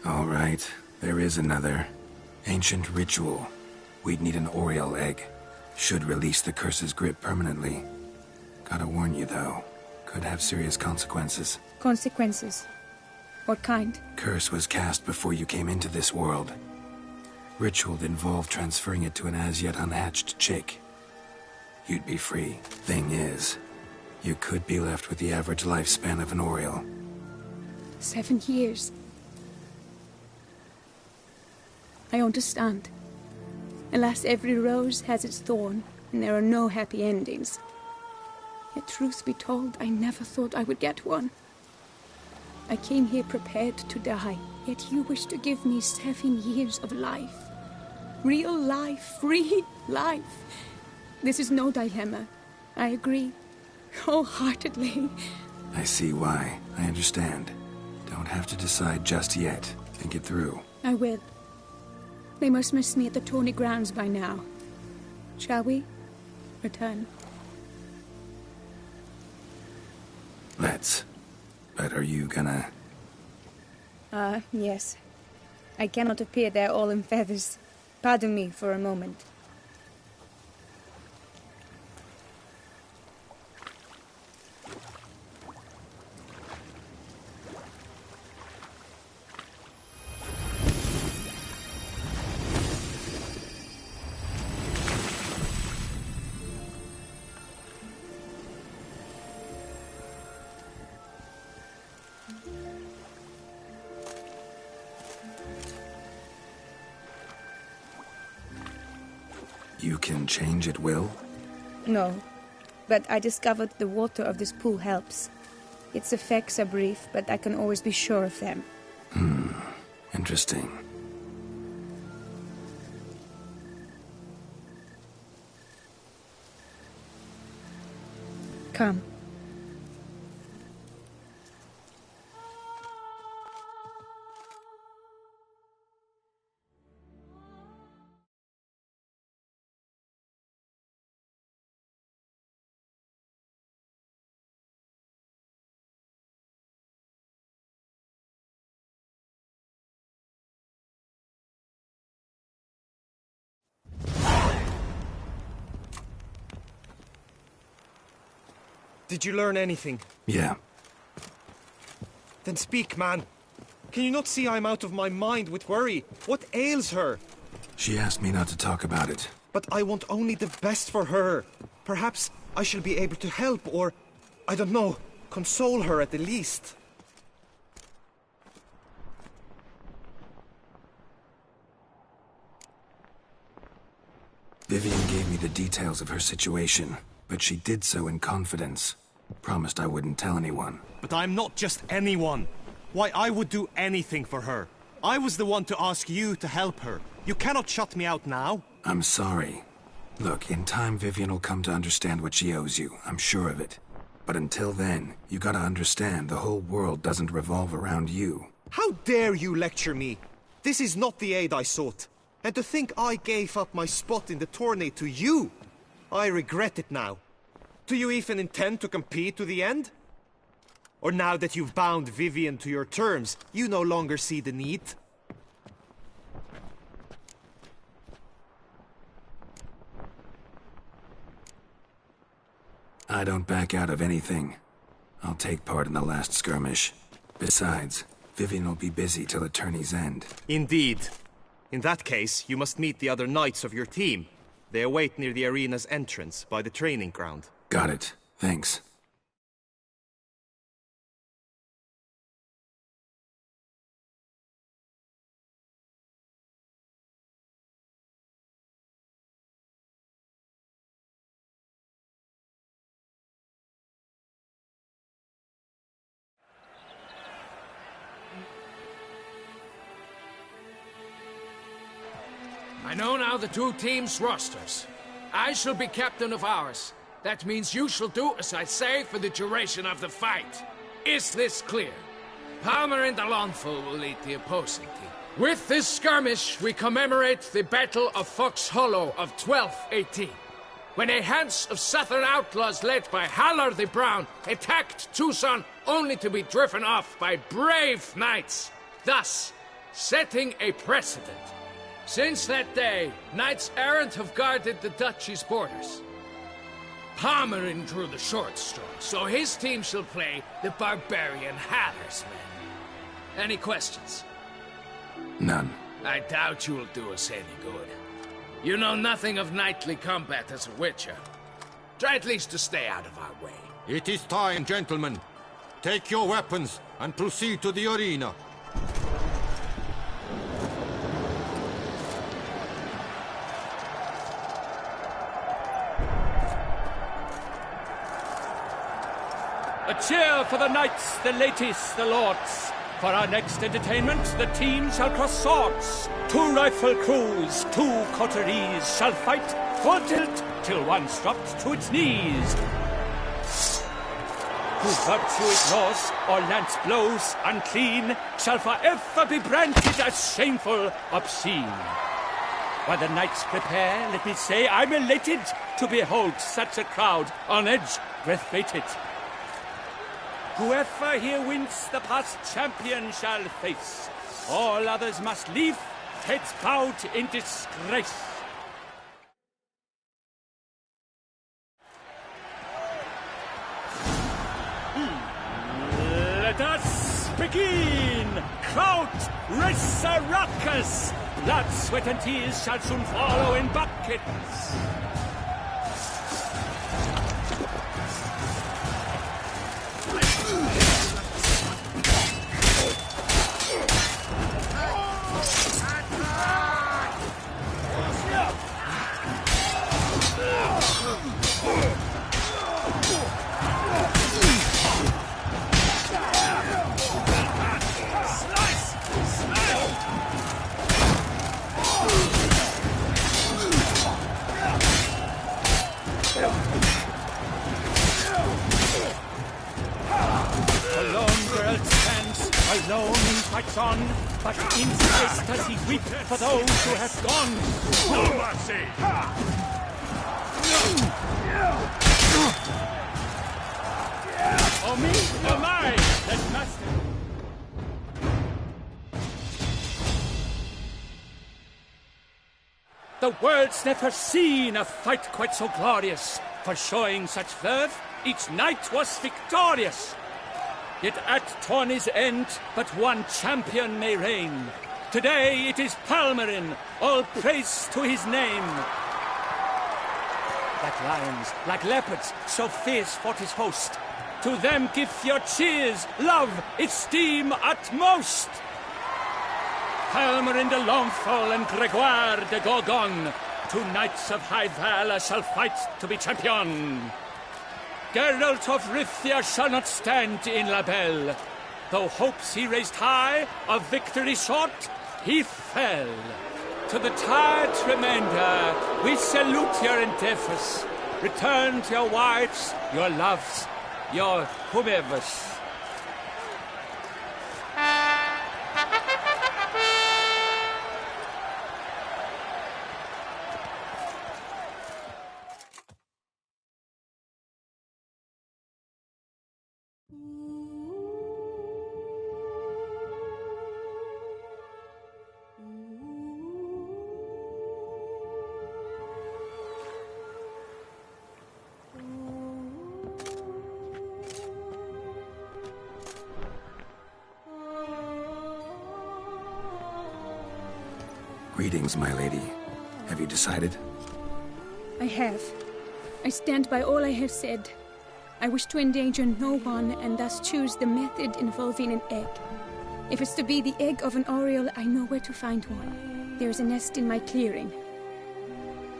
Speaker 7: All right, there is another. Ancient ritual. We'd need an Oriole egg. Should release the curse's grip permanently. Gotta warn you, though. Could have serious consequences.
Speaker 12: Consequences? What kind?
Speaker 7: Curse was cast before you came into this world. Ritual involved transferring it to an as-yet unhatched chick. You'd be free. Thing is, you could be left with the average lifespan of an Oriole.
Speaker 12: 7 years. I understand. Alas, every rose has its thorn, and there are no happy endings. Yet, truth be told, I never thought I would get one. I came here prepared to die, yet you wish to give me 7 years of life. Real life, free life. This is no dilemma. I agree, wholeheartedly.
Speaker 7: I see why. I understand. Don't have to decide just yet. Think it through.
Speaker 12: I will. They must miss me at the tourney grounds by now. Shall we? Return.
Speaker 7: Let's. But are you gonna...
Speaker 12: Yes. I cannot appear there all in feathers. Pardon me for a moment.
Speaker 7: You can change at will?
Speaker 12: No, but I discovered the water of this pool helps. Its effects are brief, but I can always be sure of them.
Speaker 7: Interesting.
Speaker 12: Come.
Speaker 9: Did you learn anything?
Speaker 7: Yeah.
Speaker 9: Then speak, man. Can you not see I'm out of my mind with worry? What ails her?
Speaker 7: She asked me not to talk about it.
Speaker 9: But I want only the best for her. Perhaps I shall be able to help or, I don't know, console her at the least.
Speaker 7: Vivian gave me the details of her situation, but she did so in confidence. Promised I wouldn't tell anyone.
Speaker 3: But I'm not just anyone. Why, I would do anything for her. I was the one to ask you to help her. You cannot shut me out now.
Speaker 7: I'm sorry. Look, in time Vivian will come to understand what she owes you. I'm sure of it. But until then, you gotta understand the whole world doesn't revolve around you.
Speaker 9: How dare you lecture me? This is not the aid I sought. And to think I gave up my spot in the tourney to you! I regret it now. Do you even intend to compete to the end? Or now that you've bound Vivian to your terms, you no longer see the need?
Speaker 7: I don't back out of anything. I'll take part in the last skirmish. Besides, Vivian will be busy till the tourney's end.
Speaker 9: Indeed. In that case, you must meet the other knights of your team. They await near the arena's entrance, by the training ground.
Speaker 7: Got it. Thanks.
Speaker 8: I know now the two teams' rosters. I shall be captain of ours. That means you shall do as I say for the duration of the fight. Is this clear? Palmer and Alonfo will lead the opposing team. With this skirmish, we commemorate the Battle of Fox Hollow of 1218, when a Hans of Southern outlaws led by Halar the Brown attacked Tucson only to be driven off by brave knights, thus setting a precedent. Since that day, knights errant have guarded the duchy's borders. Palmerin drew the short straw, so his team shall play the barbarian Halar's men. Any questions?
Speaker 7: None.
Speaker 8: I doubt you will do us any good. You know nothing of knightly combat as a witcher. Try at least to stay out of our way.
Speaker 3: It is time, gentlemen. Take your weapons and proceed to the arena.
Speaker 13: A cheer for the knights, the ladies, the lords. For our next entertainment, the team shall cross swords. 2 rifle crews, 2 coteries shall fight full tilt till one's dropped to its knees. Who virtue ignores or lance blows unclean shall forever be branded as shameful, obscene. While the knights prepare, let me say I'm elated to behold such a crowd on edge, breath-baited. Whoever here wins the past champion shall face. All others must leave, heads bowed in disgrace. Let us begin! Crowd, race a ruckus! Blood, sweat, and tears shall soon follow in buckets. Alone he fights on, but in haste does he weep for those who have gone. No mercy! Oh me, oh my! That must... The world's never seen a fight quite so glorious. For showing such verve, each knight was victorious. Yet at tourney's end, but one champion may reign. Today it is Palmerin, all praise to his name. Like lions, like leopards, so fierce fought his host. To them give your cheers, love, esteem utmost. Palmerin de Longfall and Gregoire de Gorgon, two knights of high valor shall fight to be champion. Geralt of Rivia shall not stand in La Belle. Though hopes he raised high, of victory sought, he fell. To the tired remainder, we salute your endeavors. Return to your wives, your loves, your whomevers.
Speaker 7: Greetings, my lady. Have you decided?
Speaker 12: I have. I stand by all I have said. I wish to endanger no one and thus choose the method involving an egg. If it's to be the egg of an oriole, I know where to find one. There is a nest in my clearing.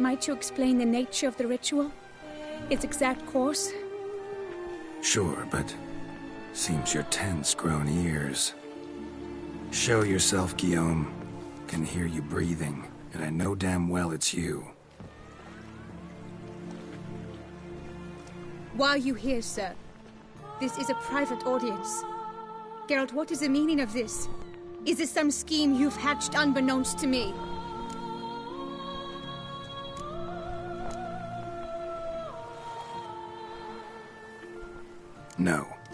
Speaker 12: Might you explain the nature of the ritual? Its exact course?
Speaker 7: Sure, but seems you're tense, grown ears. Show yourself, Guillaume. Can hear you breathing, and I know damn well it's you.
Speaker 12: Why are you here, sir? This is a private audience. Geralt, what is the meaning of this? Is this some scheme you've hatched unbeknownst to me?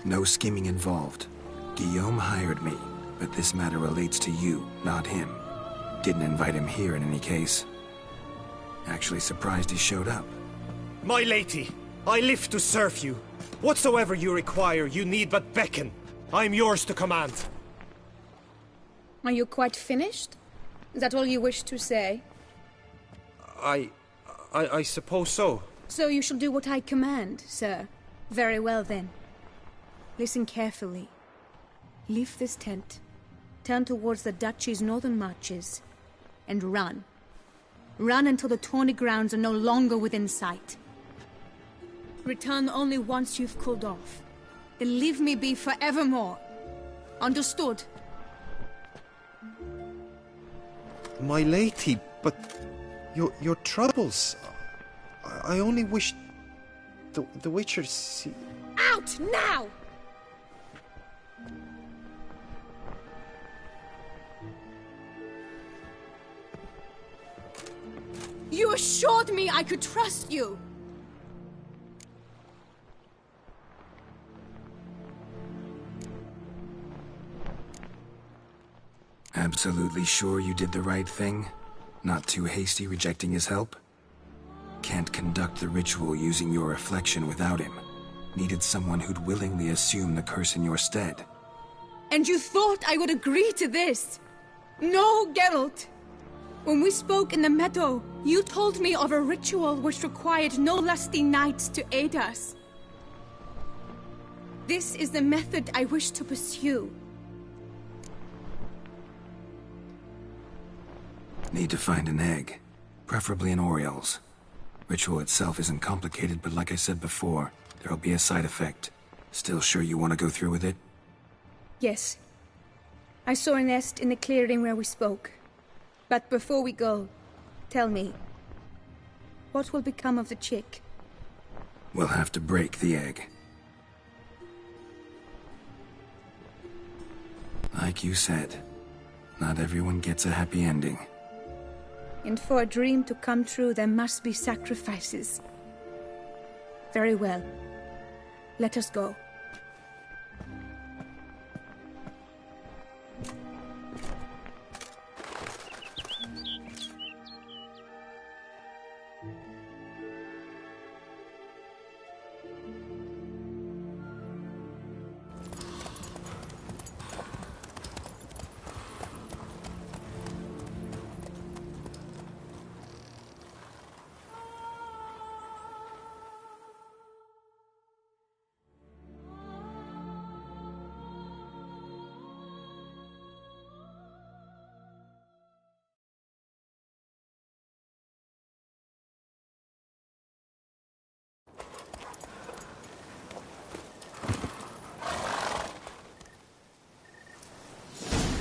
Speaker 7: No scheming involved. Guillaume hired me, but this matter relates to you, not him. Didn't invite him here in any case. Actually surprised he showed up.
Speaker 2: My lady, I live to serve you. Whatsoever you require, you need but beckon. I am yours to command.
Speaker 12: Are you quite finished? Is that all you wish to say?
Speaker 2: I suppose so.
Speaker 12: So you shall do what I command, sir. Very well, then. Listen carefully. Leave this tent, turn towards the duchy's northern marches, and run. Run until the tourney grounds are no longer within sight. Return only once you've cooled off. Then leave me be forevermore. Understood?
Speaker 2: My lady, but your troubles. I only wish the Witcher see.
Speaker 12: Out now! You assured me I could trust you!
Speaker 7: Absolutely sure you did the right thing? Not too hasty rejecting his help? Can't conduct the ritual using your reflection without him. Needed someone who'd willingly assume the curse in your stead.
Speaker 12: And you thought I would agree to this? No, Geralt! When we spoke in the meadow, you told me of a ritual which required no lusty knights to aid us. This is the method I wish to pursue.
Speaker 7: Need to find an egg, preferably an oriole's. Ritual itself isn't complicated, but like I said before, there'll be a side effect. Still sure you want to go through with it?
Speaker 12: Yes. I saw a nest in the clearing where we spoke. But before we go, tell me, what will become of the chick?
Speaker 7: We'll have to break the egg. Like you said, not everyone gets a happy ending.
Speaker 12: And for a dream to come true, there must be sacrifices. Very well. Let us go.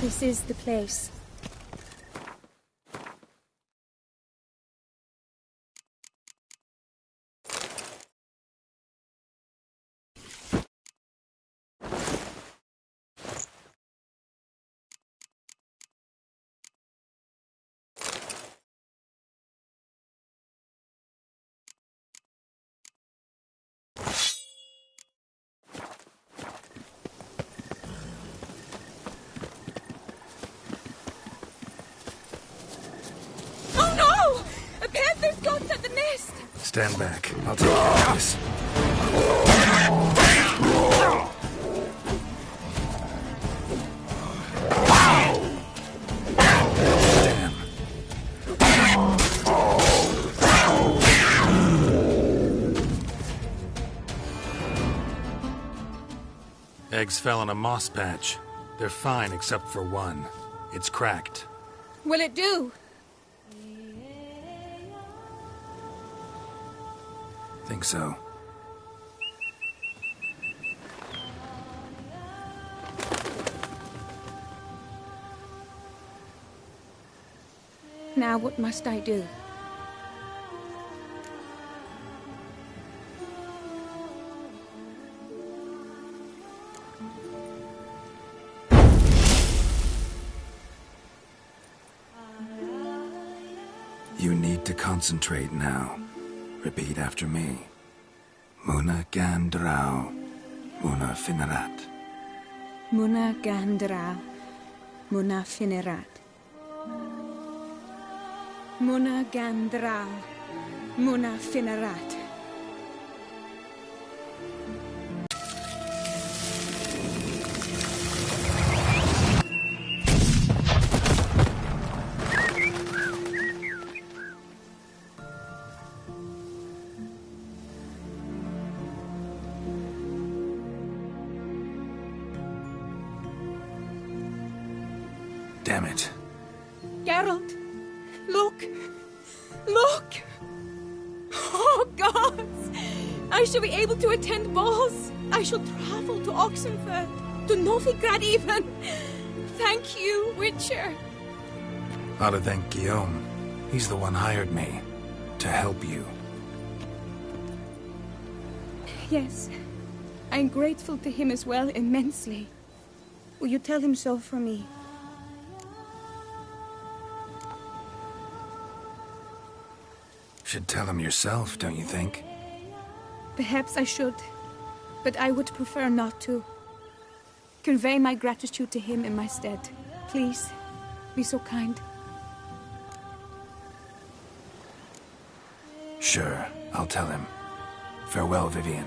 Speaker 12: This is the place.
Speaker 7: Stand back. I'll take care of this. Eggs fell in a moss patch. They're fine except for one. It's cracked.
Speaker 12: Will it do?
Speaker 7: Think so.
Speaker 12: Now what must I do?
Speaker 7: You need to concentrate now. Repeat after me. Muna Gandrau, Muna Finerat.
Speaker 12: Muna Gandrau, Muna Finerat. Muna Gandrau, Muna Finerat.
Speaker 7: Damn it.
Speaker 12: Geralt, look! Look! Oh, gods! I shall be able to attend balls. I shall travel to Oxenfurt, to Novigrad even. Thank you, Witcher.
Speaker 7: Ought to thank Guillaume. He's the one hired me. To help you.
Speaker 12: Yes. I'm grateful to him as well, immensely. Will you tell him so for me?
Speaker 7: Should tell him yourself, don't you think?
Speaker 12: Perhaps I should, but I would prefer not to. Convey my gratitude to him in my stead. Please, be so kind.
Speaker 7: Sure, I'll tell him. Farewell, Vivienne.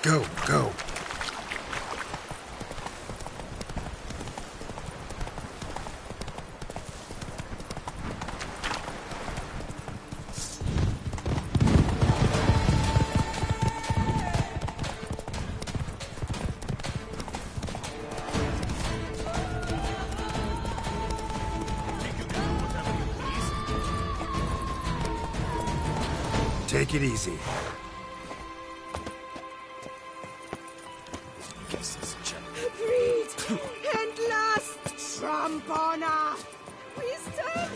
Speaker 7: Go, go. Take it easy.
Speaker 5: Breathe and tramp on her! Wisdom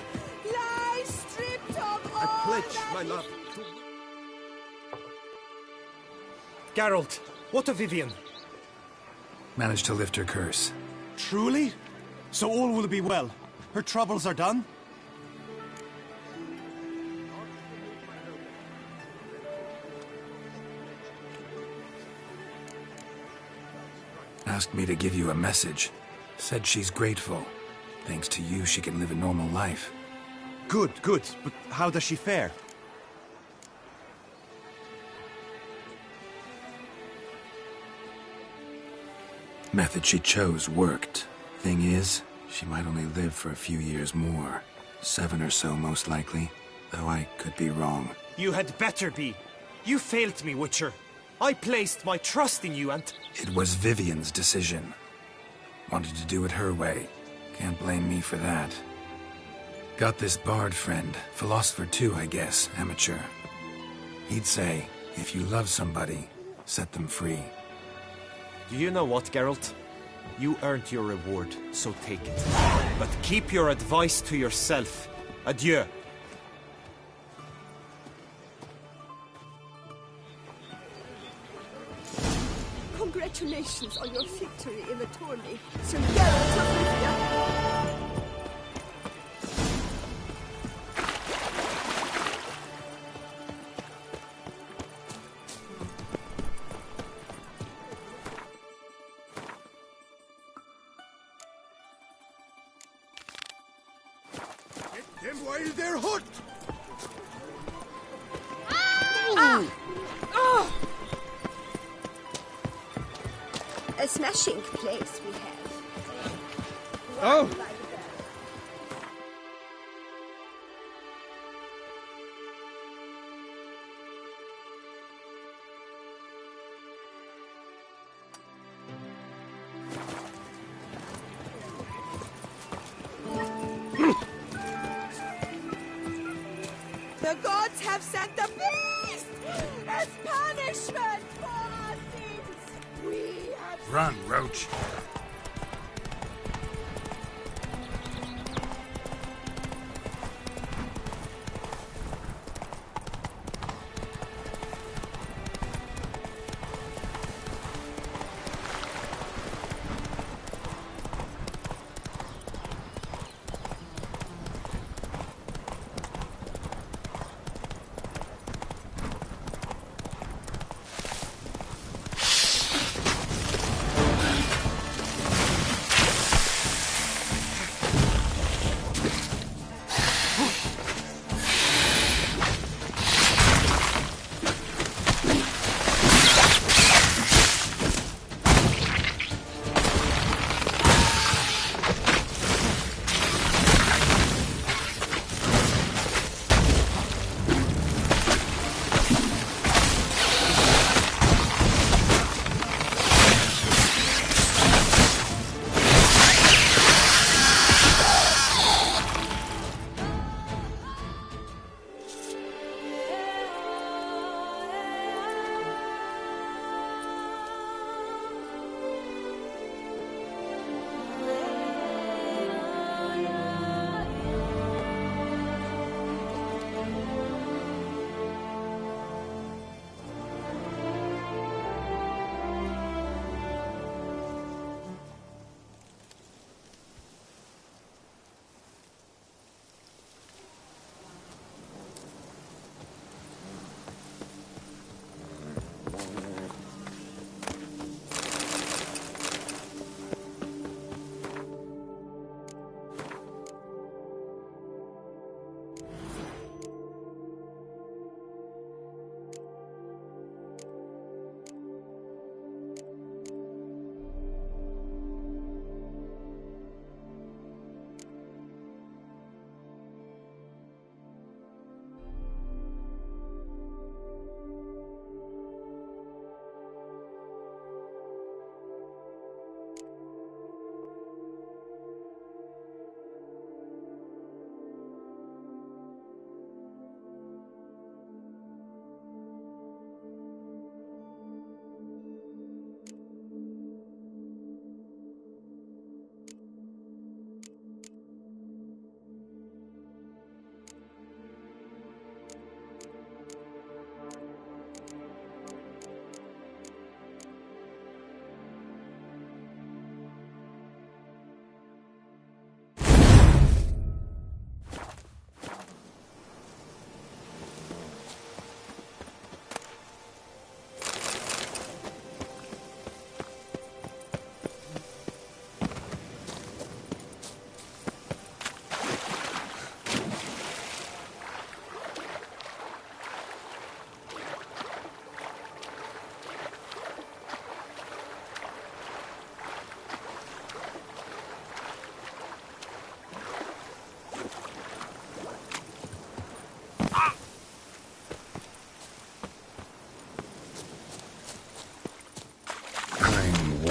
Speaker 5: lies stripped of all
Speaker 2: I pledge
Speaker 5: that
Speaker 2: my
Speaker 5: is-
Speaker 2: love to... Geralt, what of Vivian?
Speaker 7: Managed to lift her curse.
Speaker 17: Truly? So all will be well. Her troubles are done?
Speaker 7: Asked me to give you a message. Said she's grateful. Thanks to you, she can live a normal life.
Speaker 17: Good, good. But how does she fare?
Speaker 7: Method she chose worked. Thing is, she might only live for a few years more. 7 or so, most likely. Though I could be wrong.
Speaker 2: You had better be. You failed me, Witcher. I placed my trust in you and...
Speaker 7: It was Vivian's decision. Wanted to do it her way. Can't blame me for that. Got this bard friend. Philosopher too, I guess. Amateur. He'd say, if you love somebody, set them free.
Speaker 2: Do you know what, Geralt? You earned your reward, so take it. But keep your advice to yourself. Adieu.
Speaker 14: Congratulations on your victory in the tourney, Sir Geralt of Rivia.
Speaker 4: Them while they're hot!
Speaker 14: A smashing place we have.
Speaker 8: Oh!
Speaker 5: The gods have sent the beast as punishment for our sins. We have
Speaker 7: Run, Roach.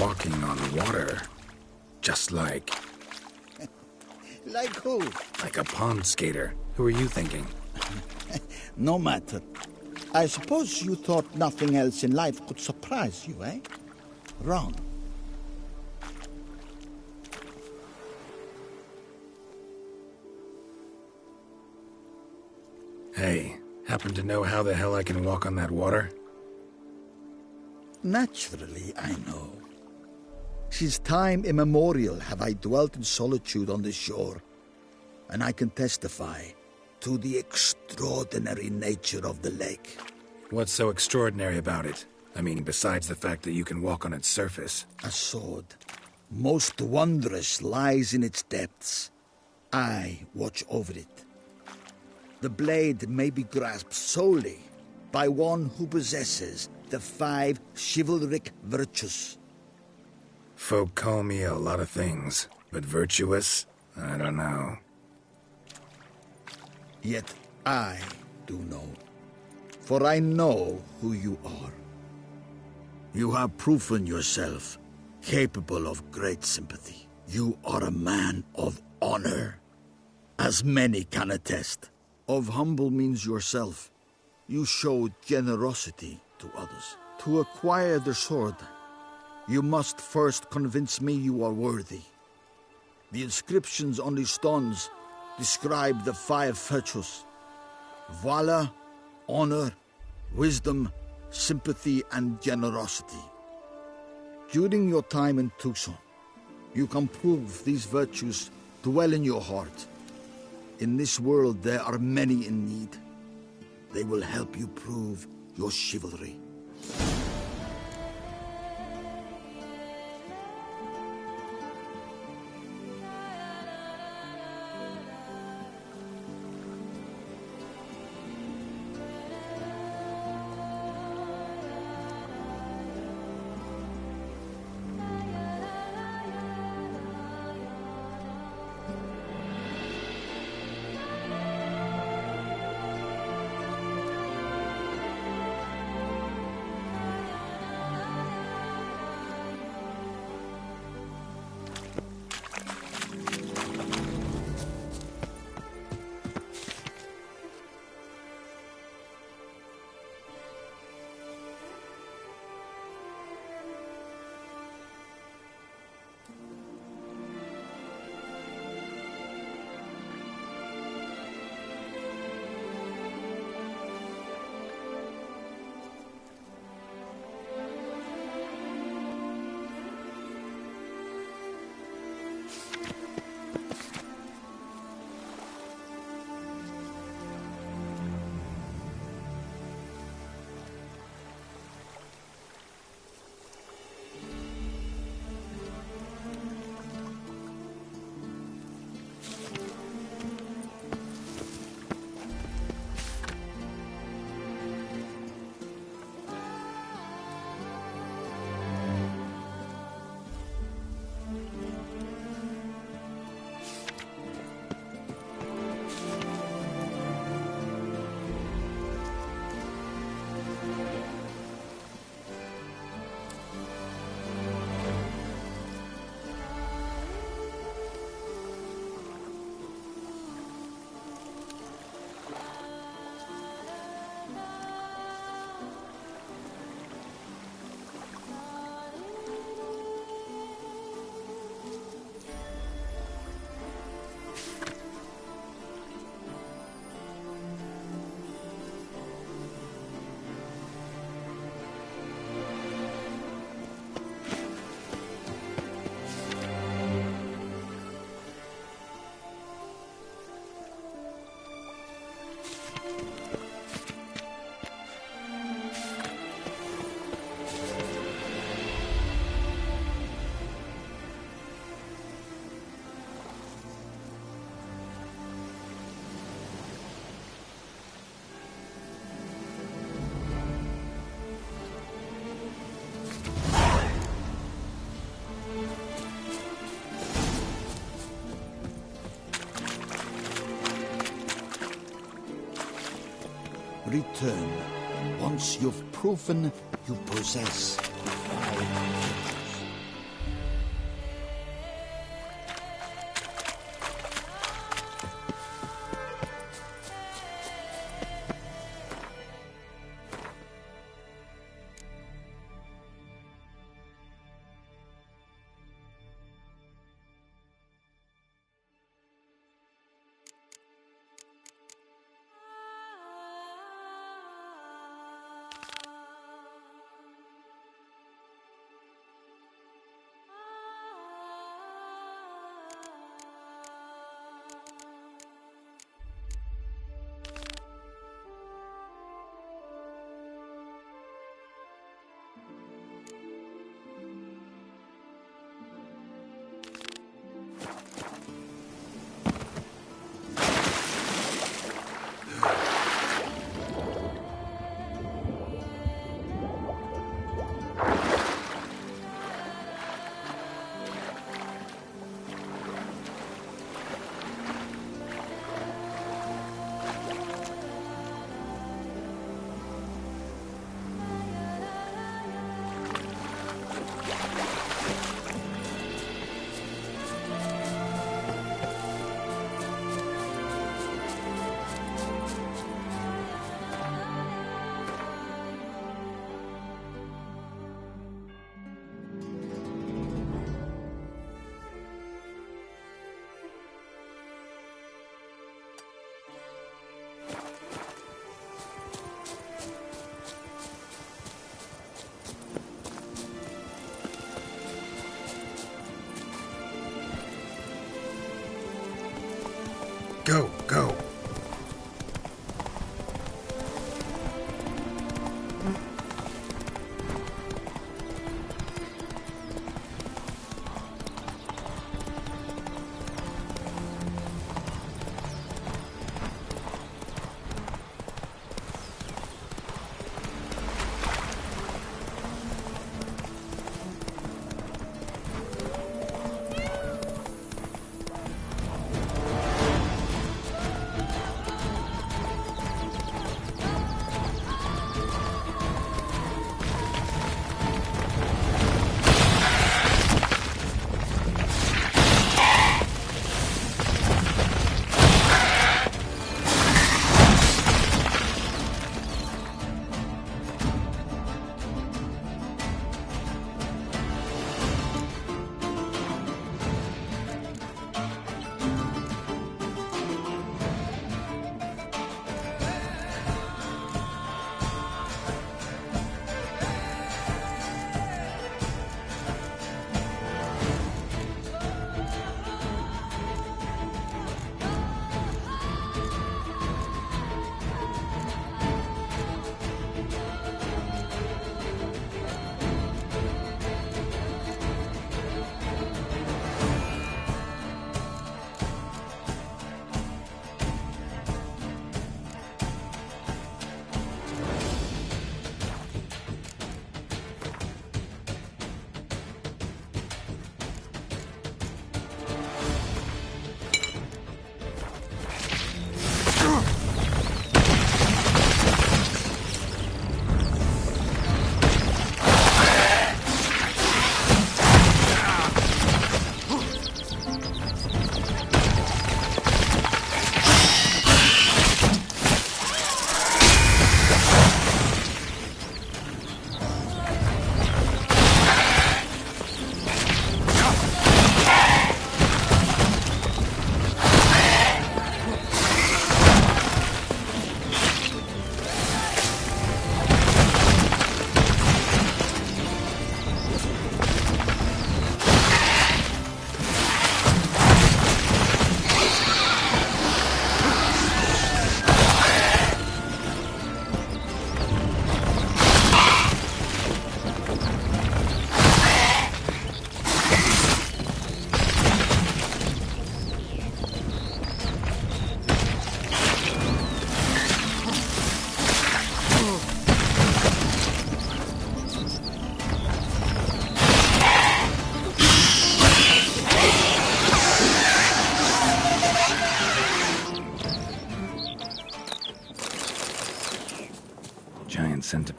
Speaker 7: walking on water. Just like...
Speaker 18: Like who?
Speaker 7: Like a pond skater. Who are you thinking?
Speaker 18: No matter. I suppose you thought nothing else in life could surprise you, eh? Wrong.
Speaker 7: Hey, happen to know how the hell I can walk on that water?
Speaker 18: Naturally, I know. Since time immemorial have I dwelt in solitude on this shore, and I can testify to the extraordinary nature of the lake.
Speaker 7: What's so extraordinary about it? I mean, besides the fact that you can walk on its surface.
Speaker 18: A sword, most wondrous, lies in its depths. I watch over it. The blade may be grasped solely by one who possesses the 5 chivalric virtues.
Speaker 7: Folk call me a lot of things, but virtuous? I don't know.
Speaker 18: Yet I do know, for I know who you are. You have proven yourself capable of great sympathy. You are a man of honor, as many can attest. Of humble means yourself. You showed generosity to others. To acquire the sword, you must first convince me you are worthy. The inscriptions on the stones describe the 5 virtues: valor, honor, wisdom, sympathy, and generosity. During your time in Tucson, you can prove these virtues dwell in your heart. In this world, there are many in need. They will help you prove your chivalry. Return once you've proven you possess the 5 virtues.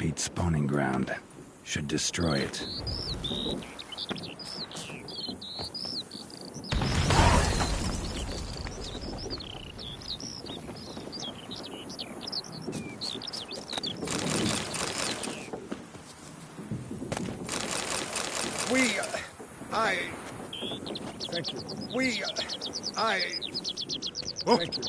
Speaker 7: Feet's spawning ground. Should destroy it.
Speaker 4: Thank you. Thank you.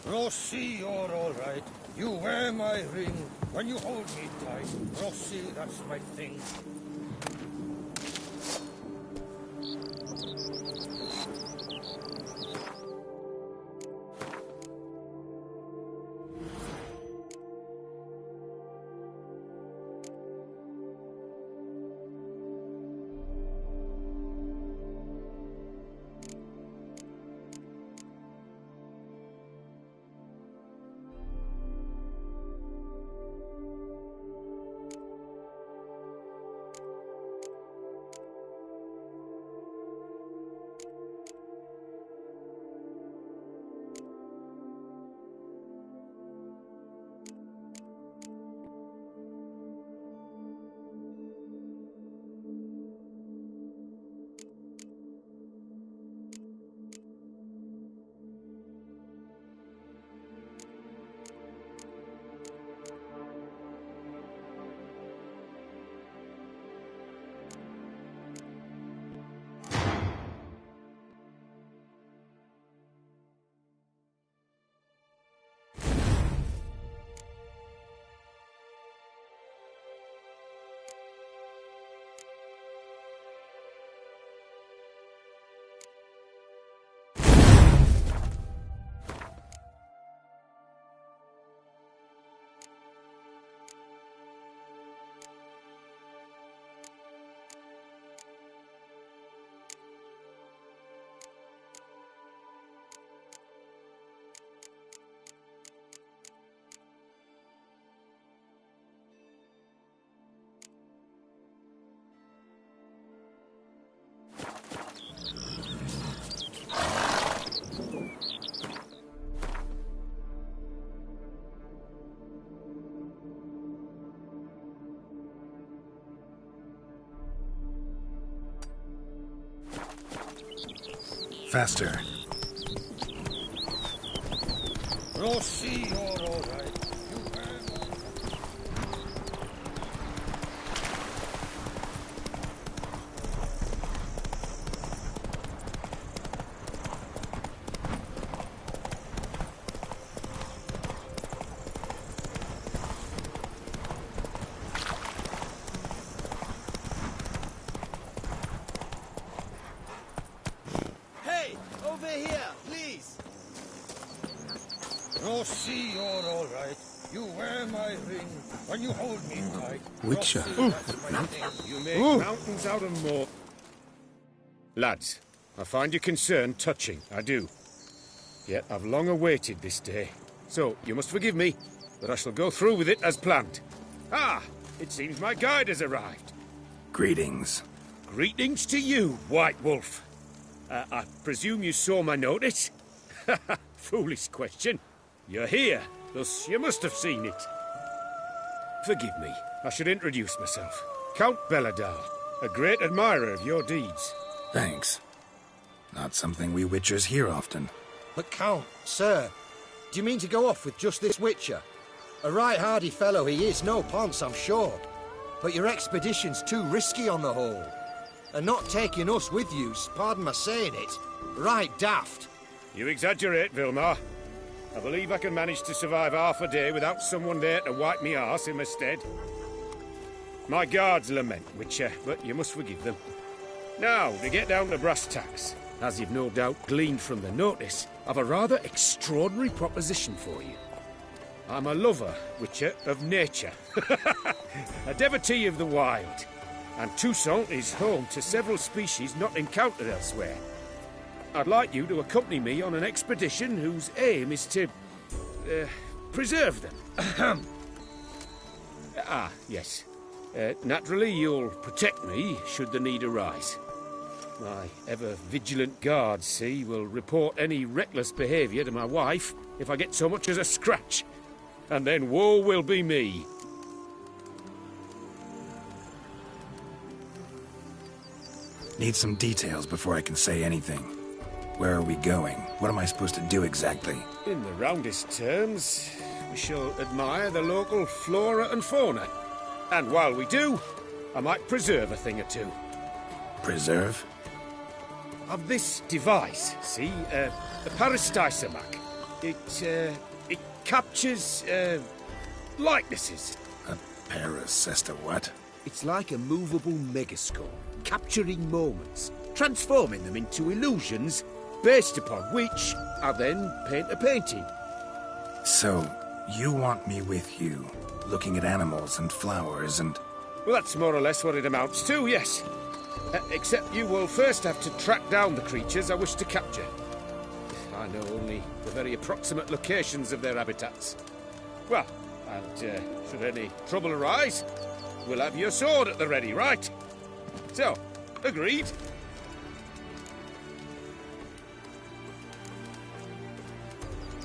Speaker 19: Rossi, you're all right. You wear my ring when you hold me tight. Rossi, that's my thing.
Speaker 7: Faster.
Speaker 19: Rossi, you're all right.
Speaker 1: Hey, over here, please.
Speaker 19: Rossi, you're all right. You wear my ring when you hold me tight.
Speaker 7: Witcher.
Speaker 19: Rossi, that's my thing.
Speaker 4: You make mountains out of more. Lads, I find your concern touching, I do. Yet I've long awaited this day. So, you must forgive me, but I shall go through with it as planned. Ah, it seems my guide has arrived.
Speaker 7: Greetings.
Speaker 4: Greetings to you, White Wolf. I presume you saw my notice? Foolish question. You're here, thus you must have seen it. Forgive me, I should introduce myself. Count Belladal, a great admirer of your deeds.
Speaker 7: Thanks. Not something we Witchers hear often.
Speaker 1: But Count, sir, do you mean to go off with just this Witcher? A right hardy fellow he is, no ponce, I'm sure. But your expedition's too risky on the whole. And not taking us with you, pardon my saying it, right daft.
Speaker 4: You exaggerate, Vilmar. I believe I can manage to survive half a day without someone there to wipe me arse in my stead. My guards lament, Witcher, but you must forgive them. Now, to get down to brass tacks. As you've no doubt gleaned from the notice, I've a rather extraordinary proposition for you. I'm a lover, Witcher, of nature. A devotee of the wild. And Toussaint is home to several species not encountered elsewhere. I'd like you to accompany me on an expedition whose aim is to... preserve them. Yes. Naturally, you'll protect me should the need arise. My ever-vigilant guards, see, will report any reckless behaviour to my wife if I get so much as a scratch. And then woe will be me.
Speaker 7: Need some details before I can say anything. Where are we going? What am I supposed to do exactly?
Speaker 4: In the roundest terms, we shall admire the local flora and fauna. And while we do, I might preserve a thing or two.
Speaker 7: Preserve?
Speaker 4: Of this device, see, the Parastysomac. It captures, likenesses.
Speaker 7: A paracesta what?
Speaker 20: It's like a movable megascope, capturing moments, transforming them into illusions,
Speaker 4: based upon which I then paint a painting.
Speaker 7: So, you want me with you, looking at animals and flowers and...
Speaker 4: Well, that's more or less what it amounts to, yes. Except you will first have to track down the creatures I wish to capture. I know only the very approximate locations of their habitats. Well, and should any trouble arise, we'll have your sword at the ready, right? So, agreed?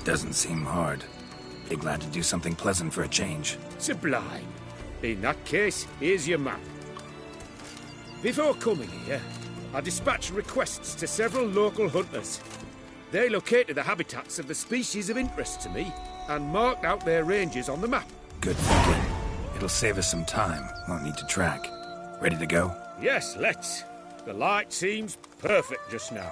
Speaker 7: Doesn't seem hard. Be glad to do something pleasant for a change.
Speaker 4: Sublime. In that case, here's your map. Before coming here, I dispatched requests to several local hunters. They located the habitats of the species of interest to me and marked out their ranges on the map.
Speaker 7: Good thinking. It'll save us some time. Won't need to track. Ready to go?
Speaker 4: Yes, let's. The light seems perfect just now.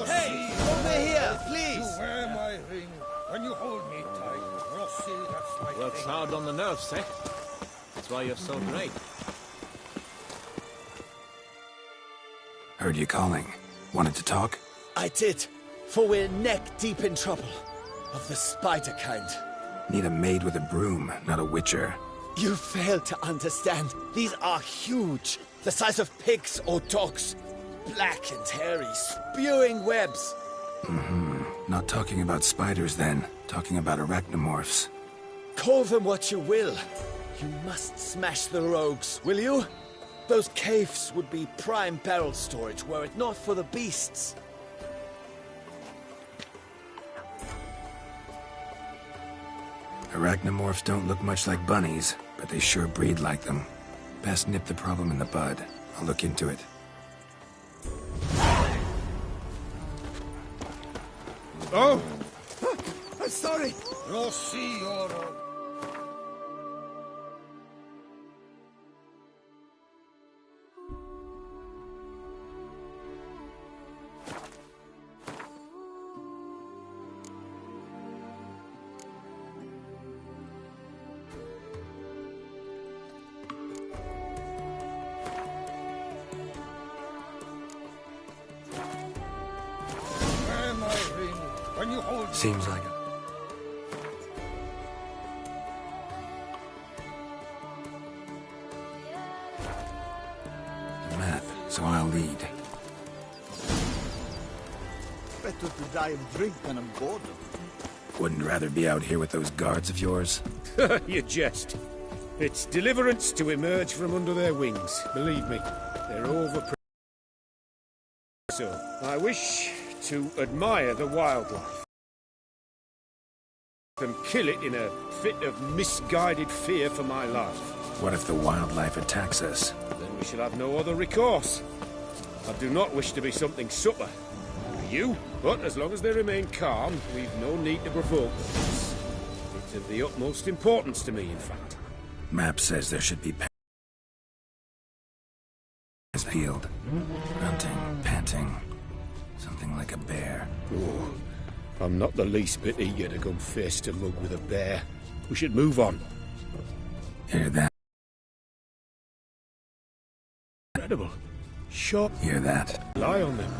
Speaker 19: Hey, over here, please! You wear my ring when you hold me tight. Rossi, that's my
Speaker 2: Works
Speaker 19: thing.
Speaker 2: hard on the nerves, eh? That's why you're so great.
Speaker 7: Heard you calling. Wanted to talk?
Speaker 20: I did, for we're neck-deep in trouble. Of the spider kind.
Speaker 7: Need a maid with a broom, not a witcher.
Speaker 20: You fail to understand. These are huge. The size of pigs or dogs. Black and hairy, spewing webs.
Speaker 7: Not talking about spiders then. Talking about arachnomorphs.
Speaker 20: Call them what you will. You must smash the rogues, will you? Those caves would be prime barrel storage were it not for the beasts.
Speaker 7: Arachnomorphs don't look much like bunnies, but they sure breed like them. Best nip the problem in the bud. I'll look into it.
Speaker 4: Oh!
Speaker 20: I'm sorry!
Speaker 19: Rossi, Oro. Wear my ring when you hold me.
Speaker 7: Seems like it. The map, so I'll lead.
Speaker 10: Better to die of drink than of boredom.
Speaker 7: Wouldn't rather be out here with those guards of yours?
Speaker 4: You jest. It's deliverance to emerge from under their wings. Believe me, they're over. So, I wish to admire the wildlife and kill it in a fit of misguided fear for my life.
Speaker 7: What if the wildlife attacks us?
Speaker 4: Then we shall have no other recourse. I do not wish to be something supper for you, but as long as they remain calm, we've no need to provoke them. It's of the utmost importance to me, in fact.
Speaker 7: Map says there should be field. Grunting, panting. Something like a bear.
Speaker 4: Oh, I'm not the least bit eager to come face to mug with a bear. We should move on.
Speaker 7: Hear that?
Speaker 4: Incredible. Sharp.
Speaker 7: Hear that?
Speaker 4: Lie on them.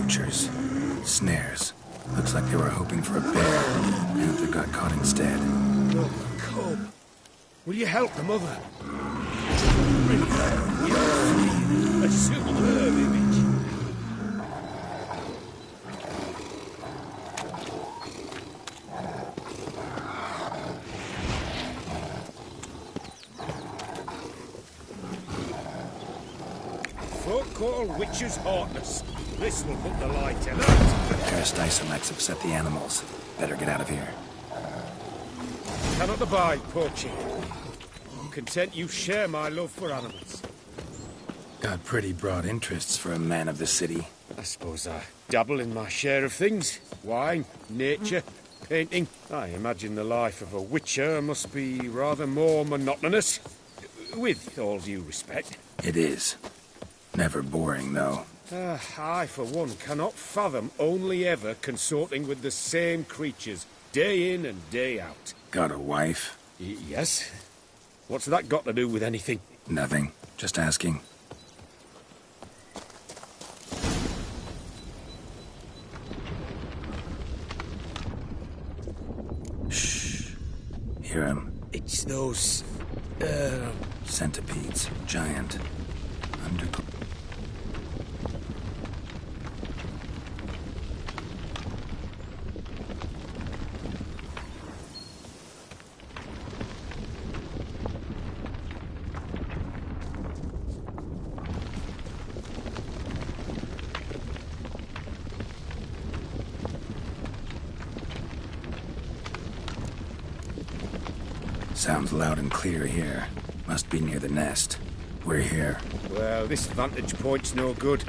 Speaker 7: poachers. Snares. Looks like they were hoping for a bear. Panther got caught instead.
Speaker 4: Oh, cub. Will you help the mother? A superb image. Folk call witches heartless. This will put the light in.
Speaker 7: Aristoisomax upset the animals. Better get out of here.
Speaker 4: Cannot abide poaching. Content you share my love for animals.
Speaker 7: Got pretty broad interests for a man of the city.
Speaker 4: I suppose I dabble in my share of things. Wine, nature, painting. I imagine the life of a witcher must be rather more monotonous. With all due respect.
Speaker 7: It is. Never boring, though.
Speaker 4: I, for one, cannot fathom only ever consorting with the same creatures, day in and day out.
Speaker 7: Got a wife?
Speaker 4: Yes. What's that got to do with anything?
Speaker 7: Nothing. Just asking. Shh. Hear him?
Speaker 4: It's those...
Speaker 7: centipedes. Giant. Sounds loud and clear here. Must be near the nest. We're here.
Speaker 4: Well, this vantage point's no good.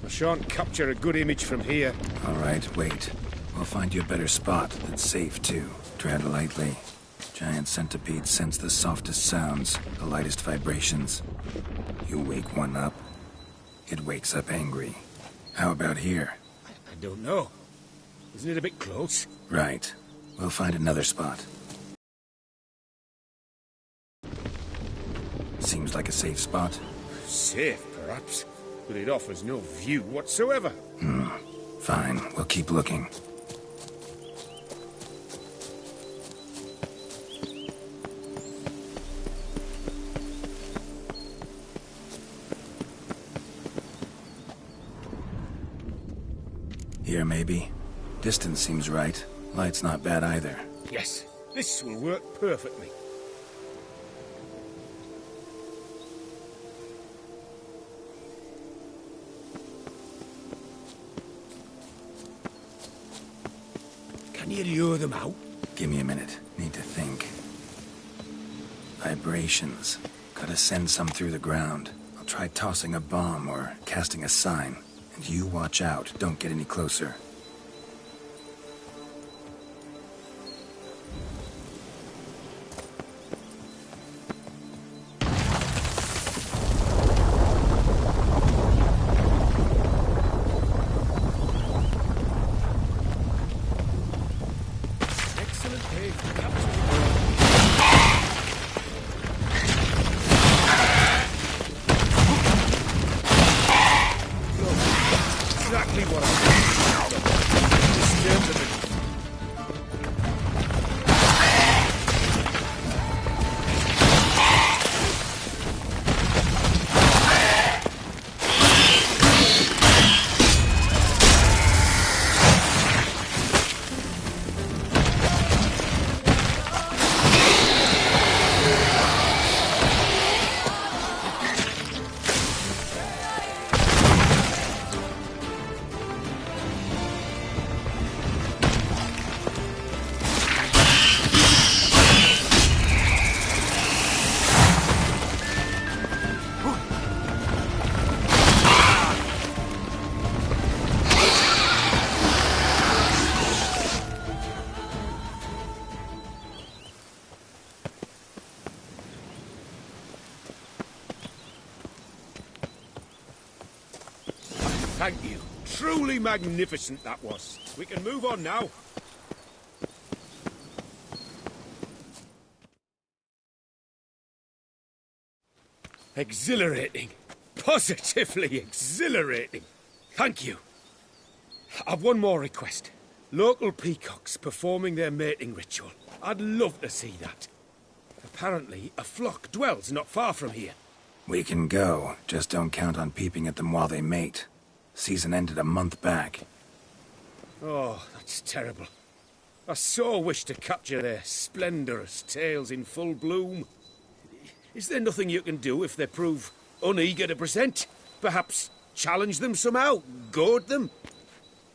Speaker 4: I shan't capture a good image from here.
Speaker 7: All right, wait. We'll find you a better spot that's safe, too. Tread lightly. Giant centipedes sense the softest sounds, the lightest vibrations. You wake one up, it wakes up angry. How about here?
Speaker 4: I don't know. Isn't it a bit close?
Speaker 7: Right. We'll find another spot. Seems like a safe spot.
Speaker 4: Safe, perhaps. But it offers no view whatsoever.
Speaker 7: Fine. We'll keep looking. Here, maybe. Distance seems right. Light's not bad either.
Speaker 4: Yes, this will work perfectly. Can you lure them out?
Speaker 7: Give me a minute. Need to think. Vibrations. Gotta send some through the ground. I'll try tossing a bomb or casting a sign. And you watch out. Don't get any closer.
Speaker 4: Exactly what I disturb them. Thank you. Truly magnificent that was. We can move on now. Exhilarating. Positively exhilarating. Thank you. I've one more request. Local peacocks performing their mating ritual. I'd love to see that. Apparently, a flock dwells not far from here.
Speaker 7: We can go, just don't count on peeping at them while they mate. Season ended a month back.
Speaker 4: Oh, that's terrible. I so wish to capture their splendorous tails in full bloom. Is there nothing you can do if they prove uneager to present? Perhaps challenge them somehow? Goad them?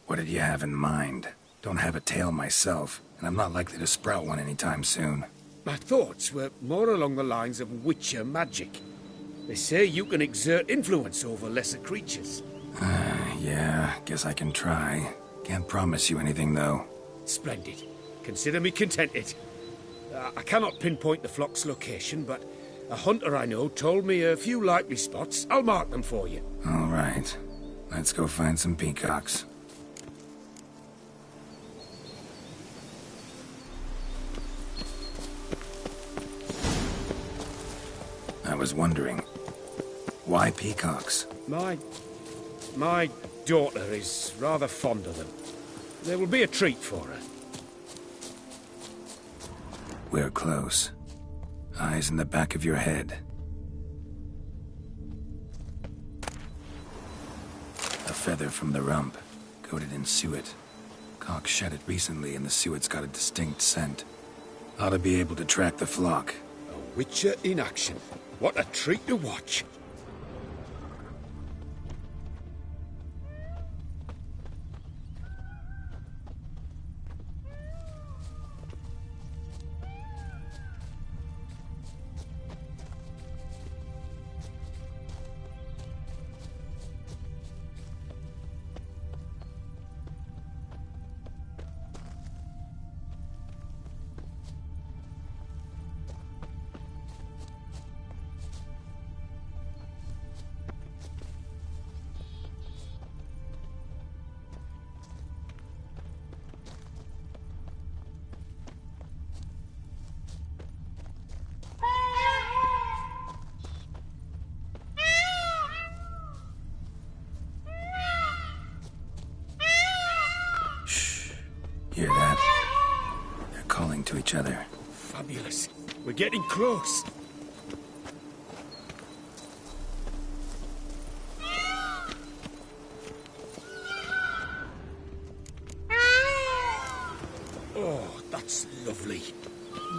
Speaker 7: What did you have in mind? Don't have a tail myself, and I'm not likely to sprout one anytime soon.
Speaker 4: My thoughts were more along the lines of Witcher magic. They say you can exert influence over lesser creatures.
Speaker 7: Yeah, guess I can try. Can't promise you anything, though.
Speaker 4: Splendid. Consider me contented. I cannot pinpoint the flock's location, but a hunter I know told me a few likely spots. I'll mark them for you.
Speaker 7: All right. Let's go find some peacocks. I was wondering, why peacocks?
Speaker 4: My daughter is rather fond of them. There will be a treat for her.
Speaker 7: We're close. Eyes in the back of your head. A feather from the rump, coated in suet. Cock shed it recently and the suet's got a distinct scent. Ought to be able to track the flock.
Speaker 4: A Witcher in action. What a treat to watch.
Speaker 7: Hear that? They're calling to each other.
Speaker 4: Fabulous. We're getting close. Oh, that's lovely.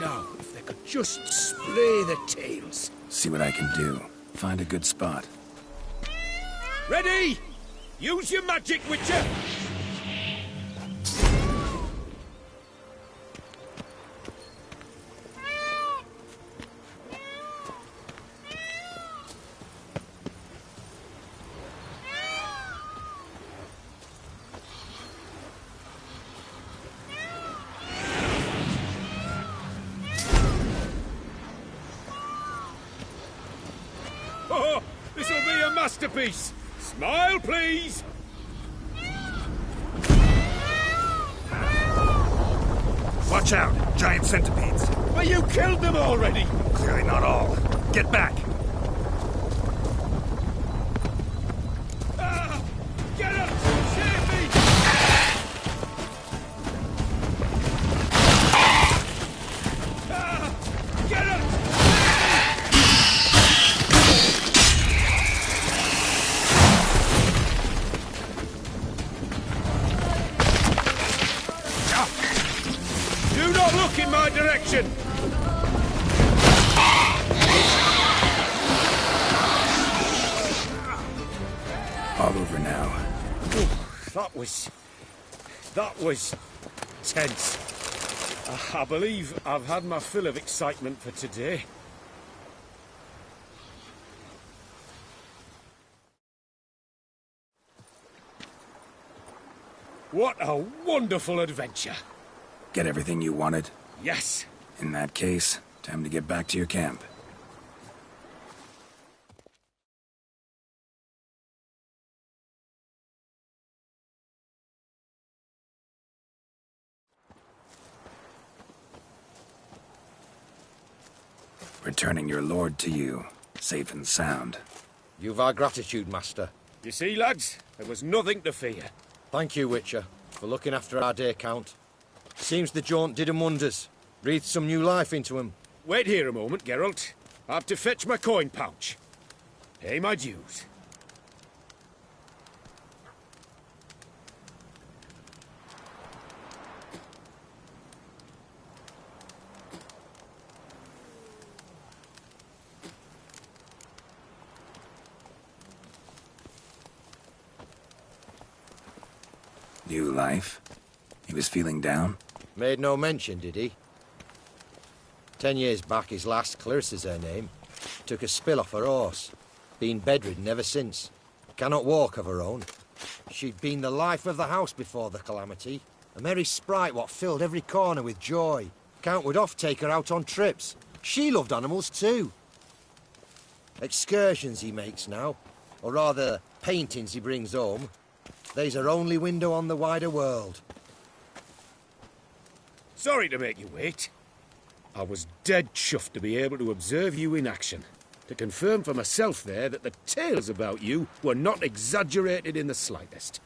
Speaker 4: Now, if they could just splay the tails.
Speaker 7: See what I can do. Find a good spot.
Speaker 4: Ready? Use your magic, Witcher! Oh, this'll be a masterpiece! Smile, please!
Speaker 7: Watch out! Giant centipedes!
Speaker 4: But you killed them already!
Speaker 7: Clearly not all. Get back!
Speaker 4: Get up! Save me! Get up! Do not look in my direction!
Speaker 7: All over now.
Speaker 4: That was tense. I believe I've had my fill of excitement for today. What a wonderful adventure!
Speaker 7: Get everything you wanted?
Speaker 4: Yes.
Speaker 7: In that case, time to get back to your camp. Returning your lord to you, safe and sound.
Speaker 1: You've our gratitude, Master.
Speaker 4: You see, lads, there was nothing to fear.
Speaker 1: Thank you, Witcher, for looking after our day count. Seems the jaunt did 'em wonders. Breathed some new life into 'em.
Speaker 4: Wait here a moment, Geralt. I have to fetch my coin pouch. Pay my dues.
Speaker 7: New life? He was feeling down?
Speaker 1: Made no mention, did he? 10 years back, his last, Clarissa's her name, took a spill off her horse. Been bedridden ever since. Cannot walk of her own. She'd been the life of the house before the calamity. A merry sprite what filled every corner with joy. Count would oft take her out on trips. She loved animals too. Excursions he makes now, or rather, paintings he brings home. They's her only window on the wider world.
Speaker 4: Sorry to make you wait. I was dead chuffed to be able to observe you in action. To confirm for myself there that the tales about you were not exaggerated in the slightest.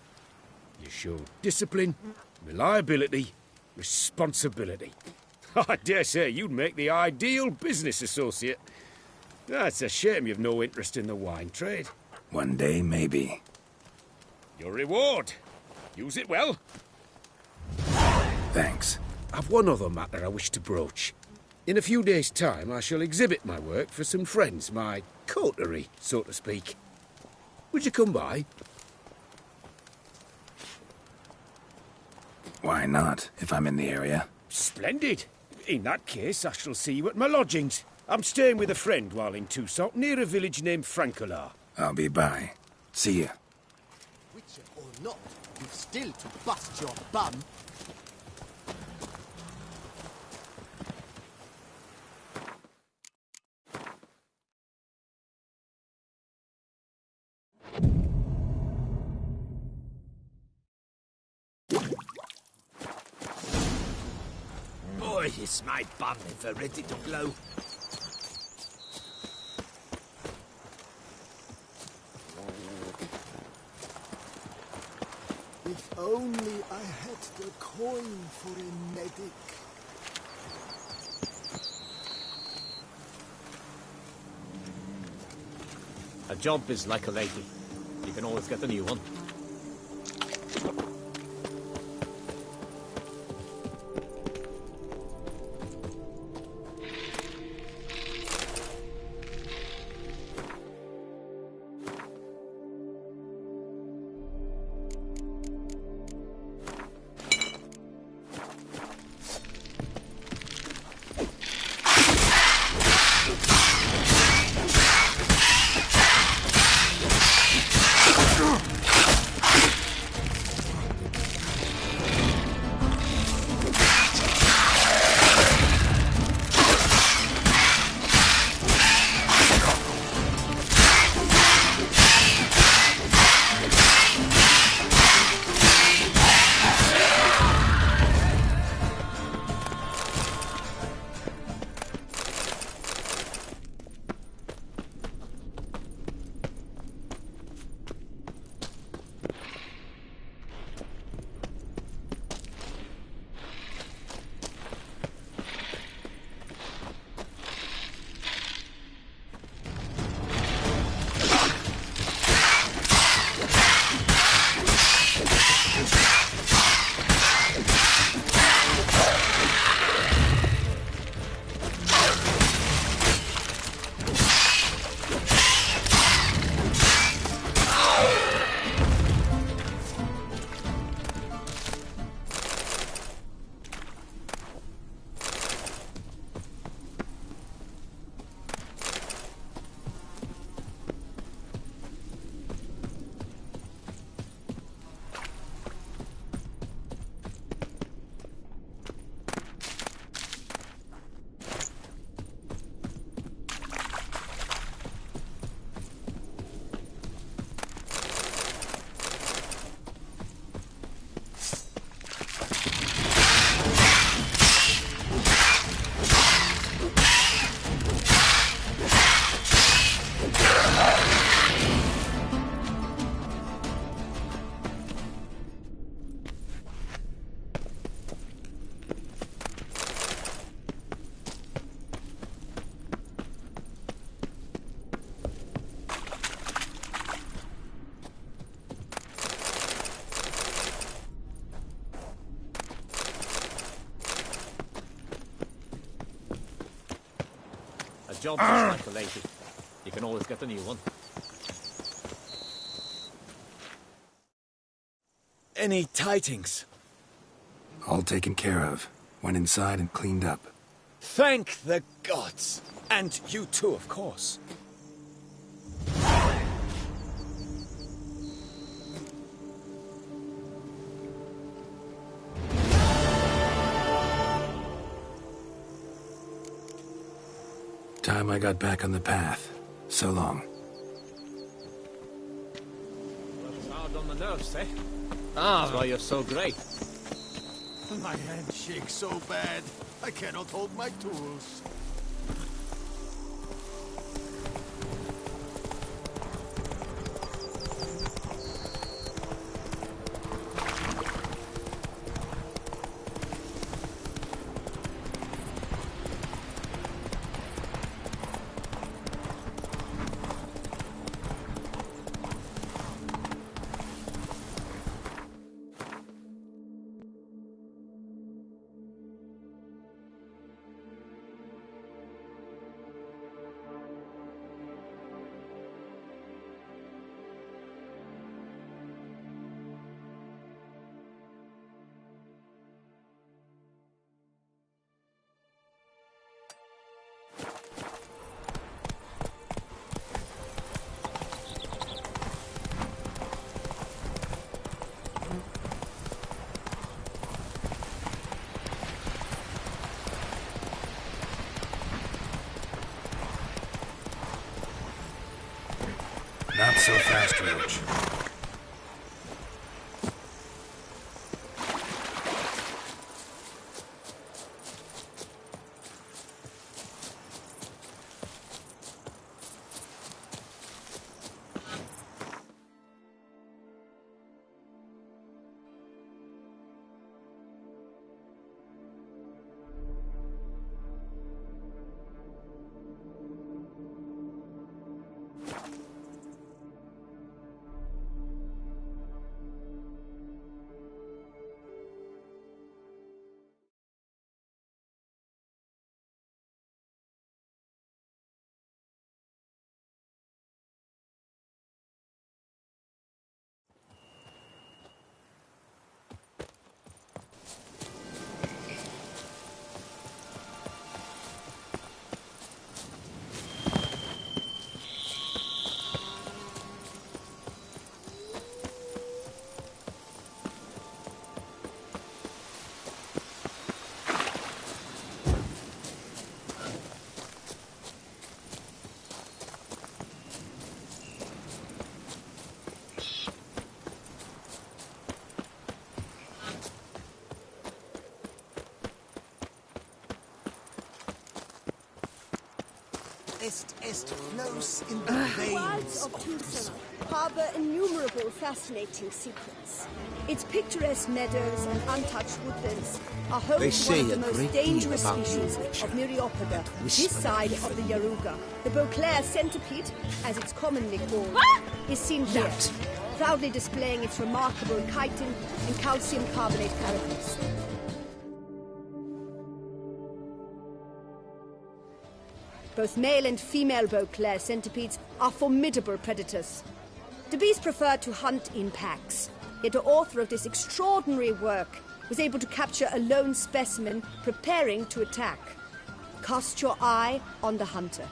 Speaker 4: You showed discipline, reliability, responsibility. I dare say you'd make the ideal business associate. It's a shame you've no interest in the wine trade.
Speaker 7: One day, maybe.
Speaker 4: Your reward. Use it well.
Speaker 7: Thanks.
Speaker 4: I've one other matter I wish to broach. In a few days' time, I shall exhibit my work for some friends, my coterie, so to speak. Would you come by?
Speaker 7: Why not, if I'm in the area?
Speaker 4: Splendid. In that case, I shall see you at my lodgings. I'm staying with a friend while in Toussaint, near a village named Francolar.
Speaker 7: I'll be by. See ya.
Speaker 10: Witcher or not, you've still to bust your bum.
Speaker 11: Boy, is my bum ever ready to blow.
Speaker 10: If only I had the coin for a medic.
Speaker 2: A job is like a lady. You can always get a new one.
Speaker 13: job's just calculated. You can always get a new one.
Speaker 20: Any tidings?
Speaker 7: All taken care of. Went inside and cleaned up.
Speaker 20: Thank the gods! And you too, of course.
Speaker 7: Time I got back on the path. So long.
Speaker 13: That's hard on the nerves, eh? That's why you're so great.
Speaker 18: My hand shakes so bad, I cannot hold my tools.
Speaker 7: Not so fast, Roach.
Speaker 10: Est flows in the veins.
Speaker 14: Wilds of Tucson harbor innumerable fascinating secrets. Its picturesque meadows and untouched woodlands are home
Speaker 1: They
Speaker 14: to
Speaker 1: say
Speaker 14: one of
Speaker 1: a
Speaker 14: the most
Speaker 1: great
Speaker 14: dangerous
Speaker 1: deal about
Speaker 14: species
Speaker 1: you, Witcher.
Speaker 14: of Myriapoda, this
Speaker 1: whisper
Speaker 14: side of the Yaruga. The Beauclair centipede, as it's commonly called, is seen here, proudly displaying its remarkable chitin and calcium carbonate carapace. Both male and female Beauclair centipedes are formidable predators. The bees prefer to hunt in packs, yet the author of this extraordinary work was able to capture a lone specimen preparing to attack. Cast your eye on the hunter,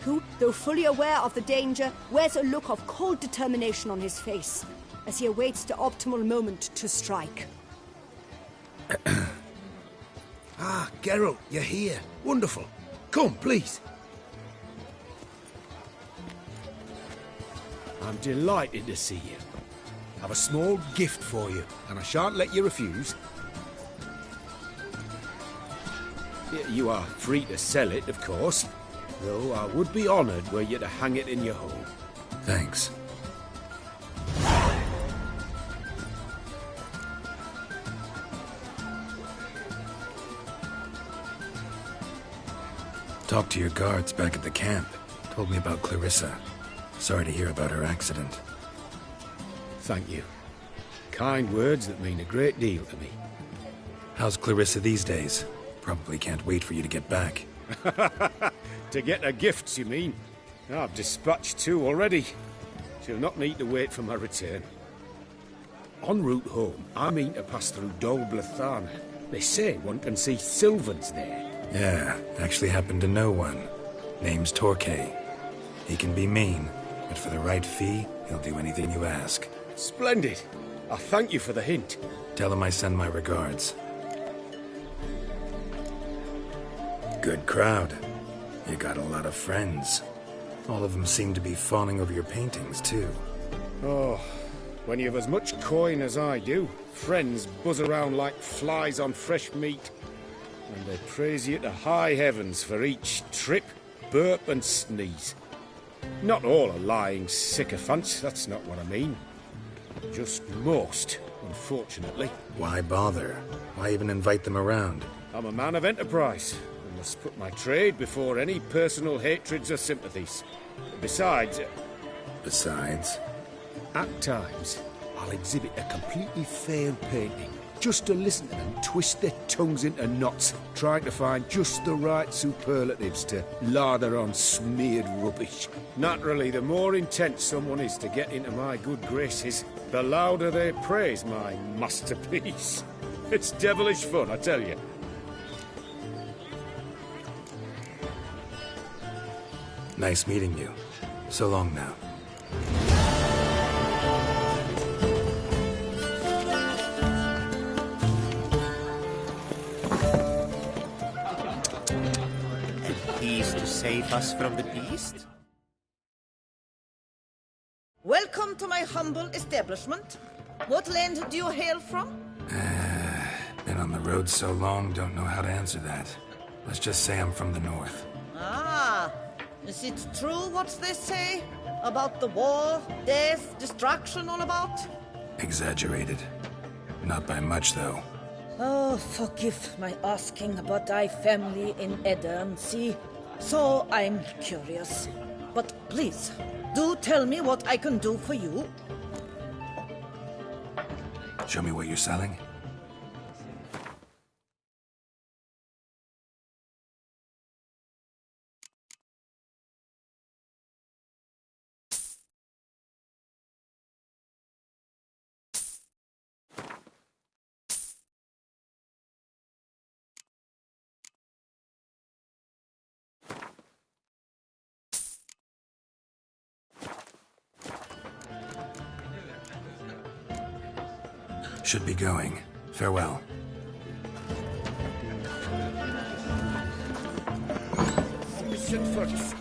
Speaker 14: who, though fully aware of the danger, wears a look of cold determination on his face as he awaits the optimal moment to strike.
Speaker 1: Ah, Geralt, you're here. Wonderful. Come, please. I'm delighted to see you. I've a small gift for you, and I shan't let you refuse. You are free to sell it, of course, though I would be honoured were you to hang it in your home.
Speaker 7: Thanks. Talked to your guards back at the camp. Told me about Clarissa. Sorry to hear about her accident.
Speaker 1: Thank you. Kind words that mean a great deal to me.
Speaker 7: How's Clarissa these days? Probably can't wait for you to get back.
Speaker 4: To get her gifts, you mean? I've dispatched 2 already. She'll not need to wait for my return. En route home, I mean to pass through Dol Blathan. They say one can see Sylvans there.
Speaker 7: Yeah, actually happen to know one. Name's Torquay. He can be mean, but for the right fee, he'll do anything you ask.
Speaker 4: Splendid. I thank you for the hint.
Speaker 7: Tell him I send my regards. Good crowd. You got a lot of friends. All of them seem to be fawning over your paintings, too.
Speaker 4: Oh, when you have as much coin as I do, friends buzz around like flies on fresh meat. And they praise you to high heavens for each trip, burp and sneeze. Not all are lying sycophants, that's not what I mean. Just most, unfortunately.
Speaker 7: Why bother? Why even invite them around?
Speaker 4: I'm a man of enterprise. I must put my trade before any personal hatreds or sympathies. Besides...
Speaker 7: Besides?
Speaker 4: At times, I'll exhibit a completely failed painting, just to listen to them twist their tongues into knots, trying to find just the right superlatives to lather on smeared rubbish. Naturally, the more intent someone is to get into my good graces, the louder they praise my masterpiece. It's devilish fun, I tell you.
Speaker 7: Nice meeting you. So long now.
Speaker 21: He's to save us from the beast?
Speaker 22: Welcome to my humble establishment. What land do you hail from?
Speaker 7: Been on the road so long, don't know how to answer that. Let's just say I'm from the north.
Speaker 22: Ah, is it true what they say? About the war, death, destruction all about?
Speaker 7: Exaggerated. Not by much, though.
Speaker 22: Oh, forgive my asking about thy family in Edirn, see? So I'm curious. But please, do tell me what I can do for you.
Speaker 7: Show me what you're selling. Should be going. Farewell.
Speaker 4: Mission first.